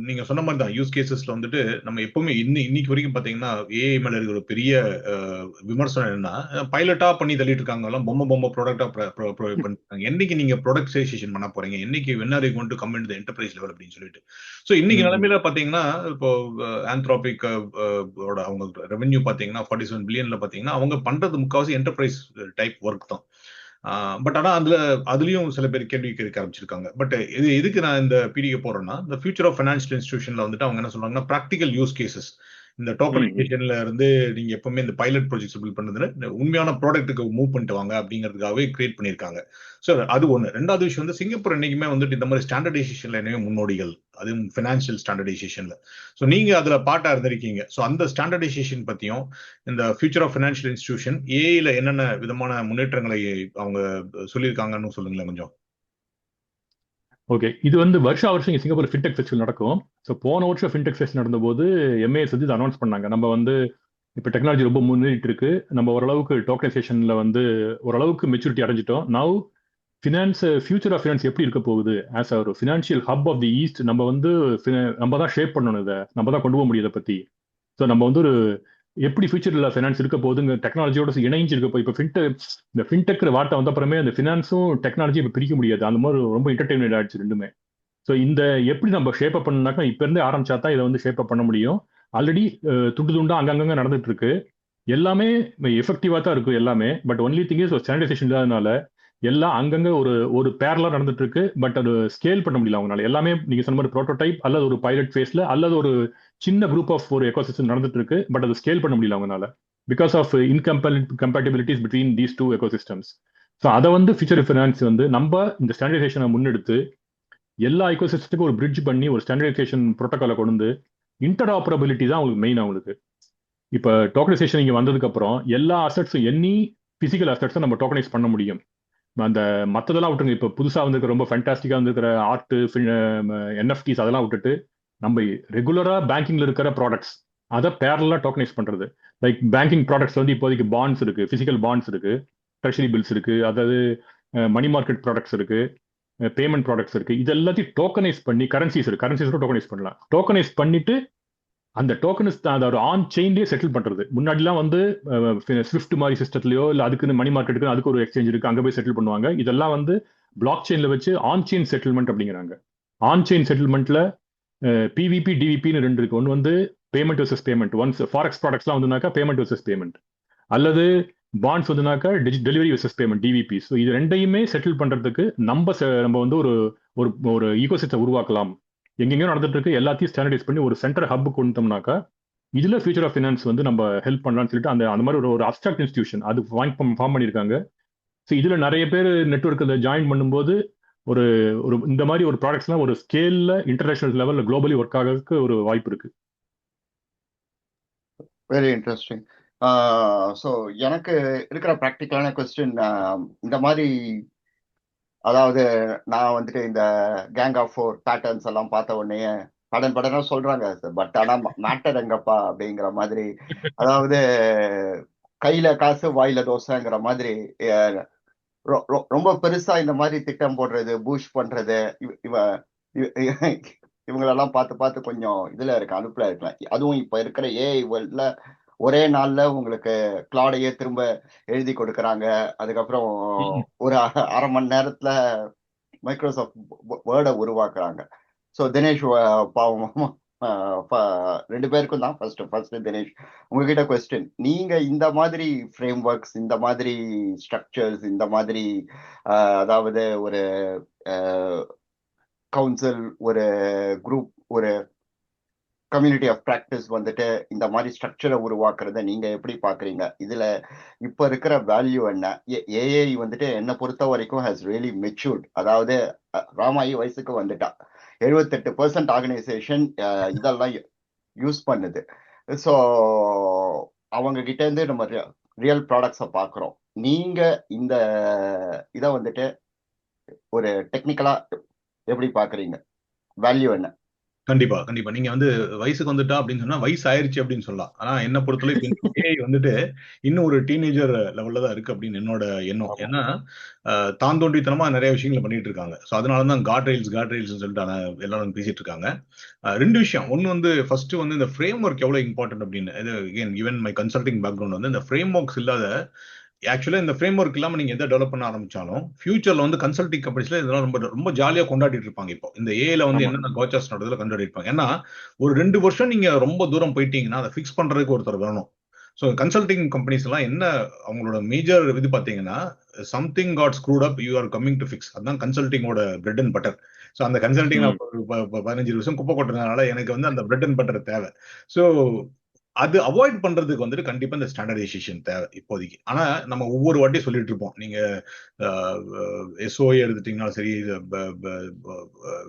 நீங்க சொன்ன மாதிரி தான் யூஸ் கேசஸ்ல வந்துட்டு நம்ம எப்பவுமே இன்னைக்கு வரைக்கும் பாத்தீங்கன்னா ஏஐ மேல இருக்கிற ஒரு பெரிய விமர்சனம் என்னன்னா, பைலட்டா பண்ணி தள்ளிட்டு இருக்காங்க, எல்லாம் பொம்மை ப்ராடக்டா பண்ணிருக்காங்க. என்னைக்கு நீங்க ப்ராடக்டைசேஷன் பண்ண போறீங்க, என்னைக்கு when are you going to come into the enterprise level அப்படின்னு சொல்லிட்டு. ஸோ இன்னைக்கு நிலைமையில பாத்தீங்கன்னா இப்போ ஆந்த்ரோபிக் அவங்க ரெவென்யூ பாத்தீங்கன்னா 47 பில்லியன்ல பாத்தீங்கன்னா அவங்க பண்றது முக்காவாசி என்டர்பிரைஸ் டைப் ஒர்க் தான். பட் ஆனா அதுலயும் சில பேர் கேள்வி கேட்க ஆரம்பிச்சிருக்காங்க. பட் எதுக்கு நான் இந்த பீடிகை போறேன்னா, இந்த ஃபியூச்சர் ஆஃப் ஃபைனான்சியல் இன்ஸ்டிடியூஷன்ல வந்துட்டு அவங்க என்ன சொல்றாங்கன்னா, ப்ராக்டிகல் யூஸ் கேசஸ், இந்த டோக்கனைசேஷன்ல இருந்து நீங்க எப்பவுமே இந்த பைலட் ப்ராஜெக்ட்ஸ் பில்ட் பண்ணதுல உண்மையான ப்ராடக்ட்டுக்கு மூவ் பண்ணிட்டு வாங்க அப்படிங்கிறதுக்காகவே கிரியேட் பண்ணியிருக்காங்க. ஸோ அது ஒன்று. ரெண்டாவது விஷயம் வந்து சிங்கப்பூர் என்னைக்குமே வந்துட்டு இந்த மாதிரி ஸ்டாண்டர்டைசேஷன்ல என்னைக்குமே முன்னோடிகள், அதுவும் ஃபினான்ஷியல் ஸ்டாண்டர்டைசேஷன்ல. ஸோ நீங்க அதுல பார்ட்டா இருந்திருக்கீங்க. ஸோ அந்த ஸ்டாண்டர்டைசேஷன் பத்தியும் இந்த ஃபியூச்சர் ஆஃப் ஃபைனான்ஷியல் இன்ஸ்டிடியூஷன் ஏஐல என்னென்ன விதமான முன்னேற்றங்களை அவங்க சொல்லியிருக்காங்கன்னு சொல்லுங்களேன் கொஞ்சம். ஓகே, இது வந்து வருஷம் சிங்கப்பூர் ஃபின்டெக் ஃபெஸ்டிவல் நடக்கும். ஸோ போன வருஷம் ஃபின்டெக் ஃபெஸ்ட் நடந்தபோது எம்ஏஎஸ் வந்து அனௌன்ஸ் பண்ணாங்க, நம்ம வந்து இப்போ டெக்னாலஜி ரொம்ப முன்னேறிட்டு இருக்கு, நம்ம ஓரளவுக்கு டோக்கனைசேஷன்ல வந்து ஓரளவுக்கு மெச்சூரிட்டி அடைஞ்சிட்டோம். நவ் ஃபியூச்சர் ஆஃப் ஃபினான்ஸ் எப்படி இருக்க போகுது, ஆஸ் ஒரு financial hub of the east நம்ம வந்து நம்ம தான் ஷேப் பண்ணணும், இதை நம்ம தான் கொண்டு போக முடியும் இதை பத்தி. ஸோ நம்ம வந்து ஒரு எப்படி ஃபியூச்சர்ல ஃபினான்ஸ் இருக்க போகுதுங்க, டெக்னாலஜியோட இணைஞ்சு இருக்க போய் இப்போ இந்த ஃபின்டெக் வார்த்தை வந்த அப்புறமே அந்த ஃபினான்ஸும் டெக்னாலஜி இப்போ பிரிக்க முடியாது, அந்த மாதிரி ரொம்ப என்டர்டெயின்மெண்ட் ஆயிடுச்சு ரெண்டுமே. ஸோ இந்த எப்படி நம்ம ஷேப் அப் பண்ணாக்கா இப்போ இருந்தே ஆரம்பிச்சா தான் இதை வந்து ஷேப் அப் பண்ண முடியும். ஆல்ரெடி துண்டு துண்டா அங்கங்க நடந்துட்டு இருக்கு, எல்லாமே எஃபெக்டிவா தான் இருக்கு எல்லாமே. But only thing is standardisation இல்லாதனால எல்லாம் அங்கங்க ஒரு ஒரு பேரலா நடந்துட்டு இருக்கு. பட் அது ஸ்கேல் பண்ண முடியல அவங்களால. எல்லாமே நீங்க சொன்ன மாதிரி ப்ரோட்டோடைப் அல்லது ஒரு பைலட் ஃபேஸ்ல அல்லது ஒரு சின்ன குரூப் ஆஃப் ஒரு எக்கோசிஸ்டம் நடந்துட்டு இருக்கு. பட் அது ஸ்கேல் பண்ண முடியல அவங்களால. Because of incompatibilities between these two ecosystems. So அதை வந்து ஃபியூச்சர் ஃபினான்ஸ் வந்து நம்ம இந்த ஸ்டாண்டர்டைசேஷனை முன்னெடுத்து எல்லா எக்கோசிஸ்டத்துக்கும் ஒரு பிரிட்ஜ் பண்ணி ஒரு ஸ்டாண்டர்டைசேஷன் ப்ரோட்டோகாலை கொண்டு வந்து இன்டர்ஆப்பரபிலிட்டி தான் அவங்களுக்கு மெயின். அவங்களுக்கு இப்போ டோக்கனைசேஷன் இங்கே வந்ததுக்கு அப்புறம் எல்லா அசட்ஸும் எனி பிசிக்கல் அசட்ஸை நம்ம டோக்கனைஸ் பண்ண முடியும். அந்த மற்றதெல்லாம் விட்டுருங்க. இப்போ புதுசாக வந்துருக்க ரொம்ப ஃபேண்டாஸ்டிக்காக வந்துருக்கிற ஆர்ட் என்எஃப்டிஸ் அதெல்லாம் விட்டுட்டு நம்ம ரெகுலராக பேங்கிங்ல இருக்கிற ப்ராடக்ட்ஸ் அதை பேரலாக டோக்கனைஸ் பண்றது. லைக் பேங்கிங் ப்ராடக்ட்ஸ் வந்து இப்போதைக்கு பாண்ட்ஸ் இருக்கு, பிசிக்கல் பாண்ட்ஸ் இருக்கு, ட்ரெஷரி பில்ஸ் இருக்கு, அதாவது மணி மார்க்கெட் ப்ராடக்ட்ஸ் இருக்கு, பேமெண்ட் ப்ராடக்ட்ஸ் இருக்கு. இது எல்லாத்தையும் டோக்கனைஸ் பண்ணி கரன்சிஸ் இருக்கு, கரன்சிஸ் டோக்கனைஸ் பண்ணலாம். டோக்கனைஸ் பண்ணிட்டு அந்த டோக்கன்ஸ் அதை ஒரு ஆன் செயின்லேயே செட்டில் பண்றது. முன்னாடிலாம் வந்து ஸ்விஃப்ட் மாதிரி சிஸ்டத்துலயோ இல்லை அதுக்குன்னு மணி மார்க்கெட்டுக்கு அதுக்கு ஒரு எக்ஸ்சேஞ்ச் இருக்கு, அங்கே போய் செட்டில் பண்ணுவாங்க. இதெல்லாம் வந்து பிளாக் செயின்ல வச்சு ஆன் செயின் செட்டில்மெண்ட் அப்படிங்கிறாங்க. ஆன் செயின் செட்டில்மெண்ட்ல பிவிபி டிவிபின்னு ரெண்டு இருக்கு. ஒன்று வந்து payment versus payment. Once forex ப்ராடக்ட்ஸ்லாம் வந்துனாக்கா பேமெண்ட் வர்சஸ் பேமெண்ட், அல்லது பாண்ட்ஸ் வந்துனாக்கா delivery versus payment DVP. So இது ரெண்டையுமே செட்டில் பண்றதுக்கு நம்ம வந்து ஒரு ஒரு ஈகோசிஸ்டம் உருவாக்கலாம். எங்கெங்கயோ நடந்துட்டு இருக்கு, எல்லாத்தையும் ஸ்டாண்டர்டைஸ் பண்ணி ஒரு சென்டர் ஹப் கொண்டுட்டோம்னாக்கா இதுல ஃபியூச்சர் ஆஃப் ஃபினான்ஸ் வந்து நம்ம ஹெல்ப் பண்ணலாம்னு சொல்லிட்டு அந்த மாதிரி ஒரு அப்ஸ்ட்ராக்ட் இன்ஸ்டிடியூஷன் அது ஃபார்ம் பண்ணியிருக்காங்க. ஸோ இதுல நிறைய பேர் நெட்வொர்க்கில் ஜாயின் பண்ணும்போது ஒரு ஒரு இந்த மாதிரி ஒரு ப்ராடக்ட்ஸ்லாம் ஒரு ஸ்கேல்ல இன்டர்நேஷனல் லெவல்ல குளோபலி ஒர்க் ஆகிறதுக்கு ஒரு வாய்ப்பு இருக்கு. Very interesting. ஸோ எனக்கு இருக்கிற ப்ராக்டிக்கலான கொஸ்டின் இந்த மாதிரி, அதாவது நான் வந்துட்டு இந்த கேங் ஆஃப் ஃபோர் பேட்டர்ன்ஸ் எல்லாம் பார்த்த உடனே படனா சொல்றாங்க, பட் ஆனா மேட்டர் எங்கப்பா அப்படிங்கிற மாதிரி. அதாவது கையில காசு வாயில தோசைங்கிற மாதிரி ரொம்ப பெருசா இந்த மாதிரி திட்டம் போடுறது, பூஷ் பண்றது, இவங்களெல்லாம் பார்த்து கொஞ்சம் இதுல இருக்கு, அனுப்புல இருக்கலாம். அதுவும் இப்ப இருக்கிற ஏஐ வேர்ல்ட்ல ஒரே நாள்ல உங்களுக்கு கிளாடையே திரும்ப எழுதி கொடுக்கறாங்க. அதுக்கப்புறம் ஒரு அரை மணி நேரத்துல மைக்ரோசாஃப்ட் வேர்டை உருவாக்குறாங்க. ஸோ தினேஷ், பாவம் ரெண்டு பேருக்கும் தான் ஃபர்ஸ்ட் தினேஷ், உங்ககிட்ட கொஸ்டின். நீங்க இந்த மாதிரி ஃப்ரேம் ஒர்க்ஸ், இந்த மாதிரி ஸ்ட்ரக்சர்ஸ், இந்த மாதிரி அதாவது ஒரு கவுன்சில், ஒரு குரூப், ஒரு கம்யூனிட்டி ஆஃப் ப்ராக்டிஸ் வந்துட்டு இந்த மாதிரி ஸ்ட்ரக்சரை உருவாக்குறத நீங்க எப்படி பாக்குறீங்க? இதுல இப்ப இருக்கிற வேல்யூ என்ன? ஏஐ வந்துட்டு என்னை பொறுத்த வரைக்கும் ஹேஸ் ரியலி மெச்சூர்ட். அதாவது ராமாயி வயசுக்கு வந்துட்டா 78% ஆர்கனைசேஷன் இதெல்லாம் யூஸ் பண்ணுது. ஸோ அவங்க கிட்ட இருந்து நம்ம ரியல் ப்ராடக்ட்ஸை பார்க்குறோம். நீங்க இந்த இதை வந்துட்டு ஒரு டெக்னிக்கலா எப்படி பாக்குறீங்க? வேல்யூ என்ன? கண்டிப்பா நீங்க வந்து வயசுக்கு வந்துட்டா அப்படின்னு சொன்னா வயசு ஆயிருச்சு அப்படின்னு சொல்லலாம். ஆனா என்ன பொறுத்தவரை ஏஐ வந்துட்டு இன்னும் ஒரு டீனேஜர் லெவல்ல தான் இருக்கு அப்படின்னு என்னோட எண்ணம். ஏன்னா தான் தோன்றித்தனமா நிறைய விஷயங்களை பண்ணிட்டு இருக்காங்க. ஸோ அதனாலதான் காட் ரயில்ஸ் சொல்லிட்டு எல்லாரும் பேசிட்டு இருக்காங்க. ரெண்டு விஷயம். ஒன்னு வந்து ஃபர்ஸ்ட் வந்து இந்த ஃப்ரேம் ஒர்க் எவ்வளவு இம்பார்ட்டன்ட் அப்படின்னு. ஈவன் மை கன்சல்டிங் பேக்ரவுண்ட் வந்து இந்த ஃப்ரேம் ஒர்க்ஸ் இல்லாத, ஆக்சுவலா இந்த ஃப்ரேம் ஒர்க் இல்லாம நீங்க எதை டெவலப் பண்ண ஆரம்பிச்சாலும் ஃபியூச்சர்ல வந்து கன்சல்டிங் கம்பெனிஸ்ல இதெல்லாம் ரொம்ப ரொம்ப ஜாலியா கொண்டாடிட்டு இருப்பாங்க. இப்போ இந்த ஏல வந்து என்னென்ன கோச்சர்ஸ் நடந்ததுல கொண்டாடி இருப்பாங்க. ஏன்னா ஒரு 2 வருஷம் நீங்க ரொம்ப தூரம் போயிட்டீங்கன்னா அதை ஃபிக்ஸ் பண்றதுக்கு ஒருத்தர் வேணும். ஸோ கன்சல்டிங் கம்பெனிஸ் எல்லாம் என்ன அவங்களோட மேஜர் இது பாத்தீங்கன்னா, something got screwed up, you are coming to fix. அதுதான் கன்சல்டிங்கோட பிரெட் அண்ட் பட்டர். ஸோ அந்த கன்சல்டிங் 15 வருஷம் குப்பை கொட்டுறதுனால எனக்கு வந்து அந்த பிரெட் அண்ட் பட்டர் தேவை. ஸோ அது அவாய்ட் பண்றதுக்கு வந்துட்டு கண்டிப்பா இந்த ஸ்டாண்டர்டைசேஷன் தேவை இப்போதைக்கு. ஆனா நம்ம ஒவ்வொரு வாட்டியும் சொல்லிட்டு இருப்போம், நீங்க எஸ்ஓஏ எடுத்துட்டீங்கனாலும் சரி,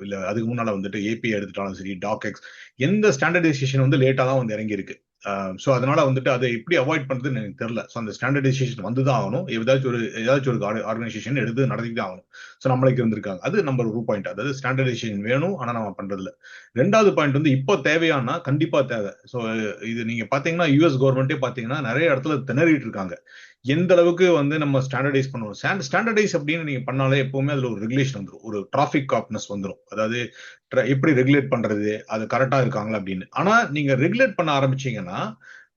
இல்ல அதுக்கு முன்னால வந்துட்டு ஏபி எடுத்துட்டாலும் சரி, டாக்எக்ஸ், எந்த ஸ்டாண்டர்டைசேஷன் வந்து லேட்டா தான் வந்து இறங்கி இருக்கு. ஸோ அதனால வந்துட்டு அதை எப்படி அவாய்ட் பண்றதுன்னு எனக்கு தெரியல. ஸோ அந்த ஸ்டாண்டர்டைசேஷன் வந்துதான் ஆகணும். ஏதாச்சும் ஒரு ஆர்கனைசேஷன் எடுத்து நடத்திதான் ஆகணும். ஸோ நம்மளுக்கு இருந்திருக்காங்க. அது நம்பர் 1 பாயிண்ட். அதாவது ஸ்டாண்டர்டைசேஷன் வேணும், ஆனா நம்ம பண்றதில்ல. 2வது பாயிண்ட் வந்து இப்போ தேவையானா கண்டிப்பா தேவை. ஸோ இது நீங்க பாத்தீங்கன்னா யூஎஸ் கவர்மெண்டே பாத்தீங்கன்னா நிறைய இடத்துல திணறிட்டு இருக்காங்க. எந்த அளவுக்கு வந்து நம்ம ஸ்டாண்டர்டைஸ் பண்ணுவோம். ஸ்டாண்டர்டைஸ் அப்படின்னு நீங்க பண்ணாலே எப்பவுமே அதுல ஒரு ரெகுலேஷன் வந்துடும், ஒரு டிராஃபிக் காப்னஸ் வந்துடும். அதாவது எப்படி ரெகுலேட் பண்றது, அது கரெக்டா இருக்காங்களா அப்படின்னு. ஆனா நீங்க ரெகுலேட் பண்ண ஆரம்பிச்சீங்கன்னா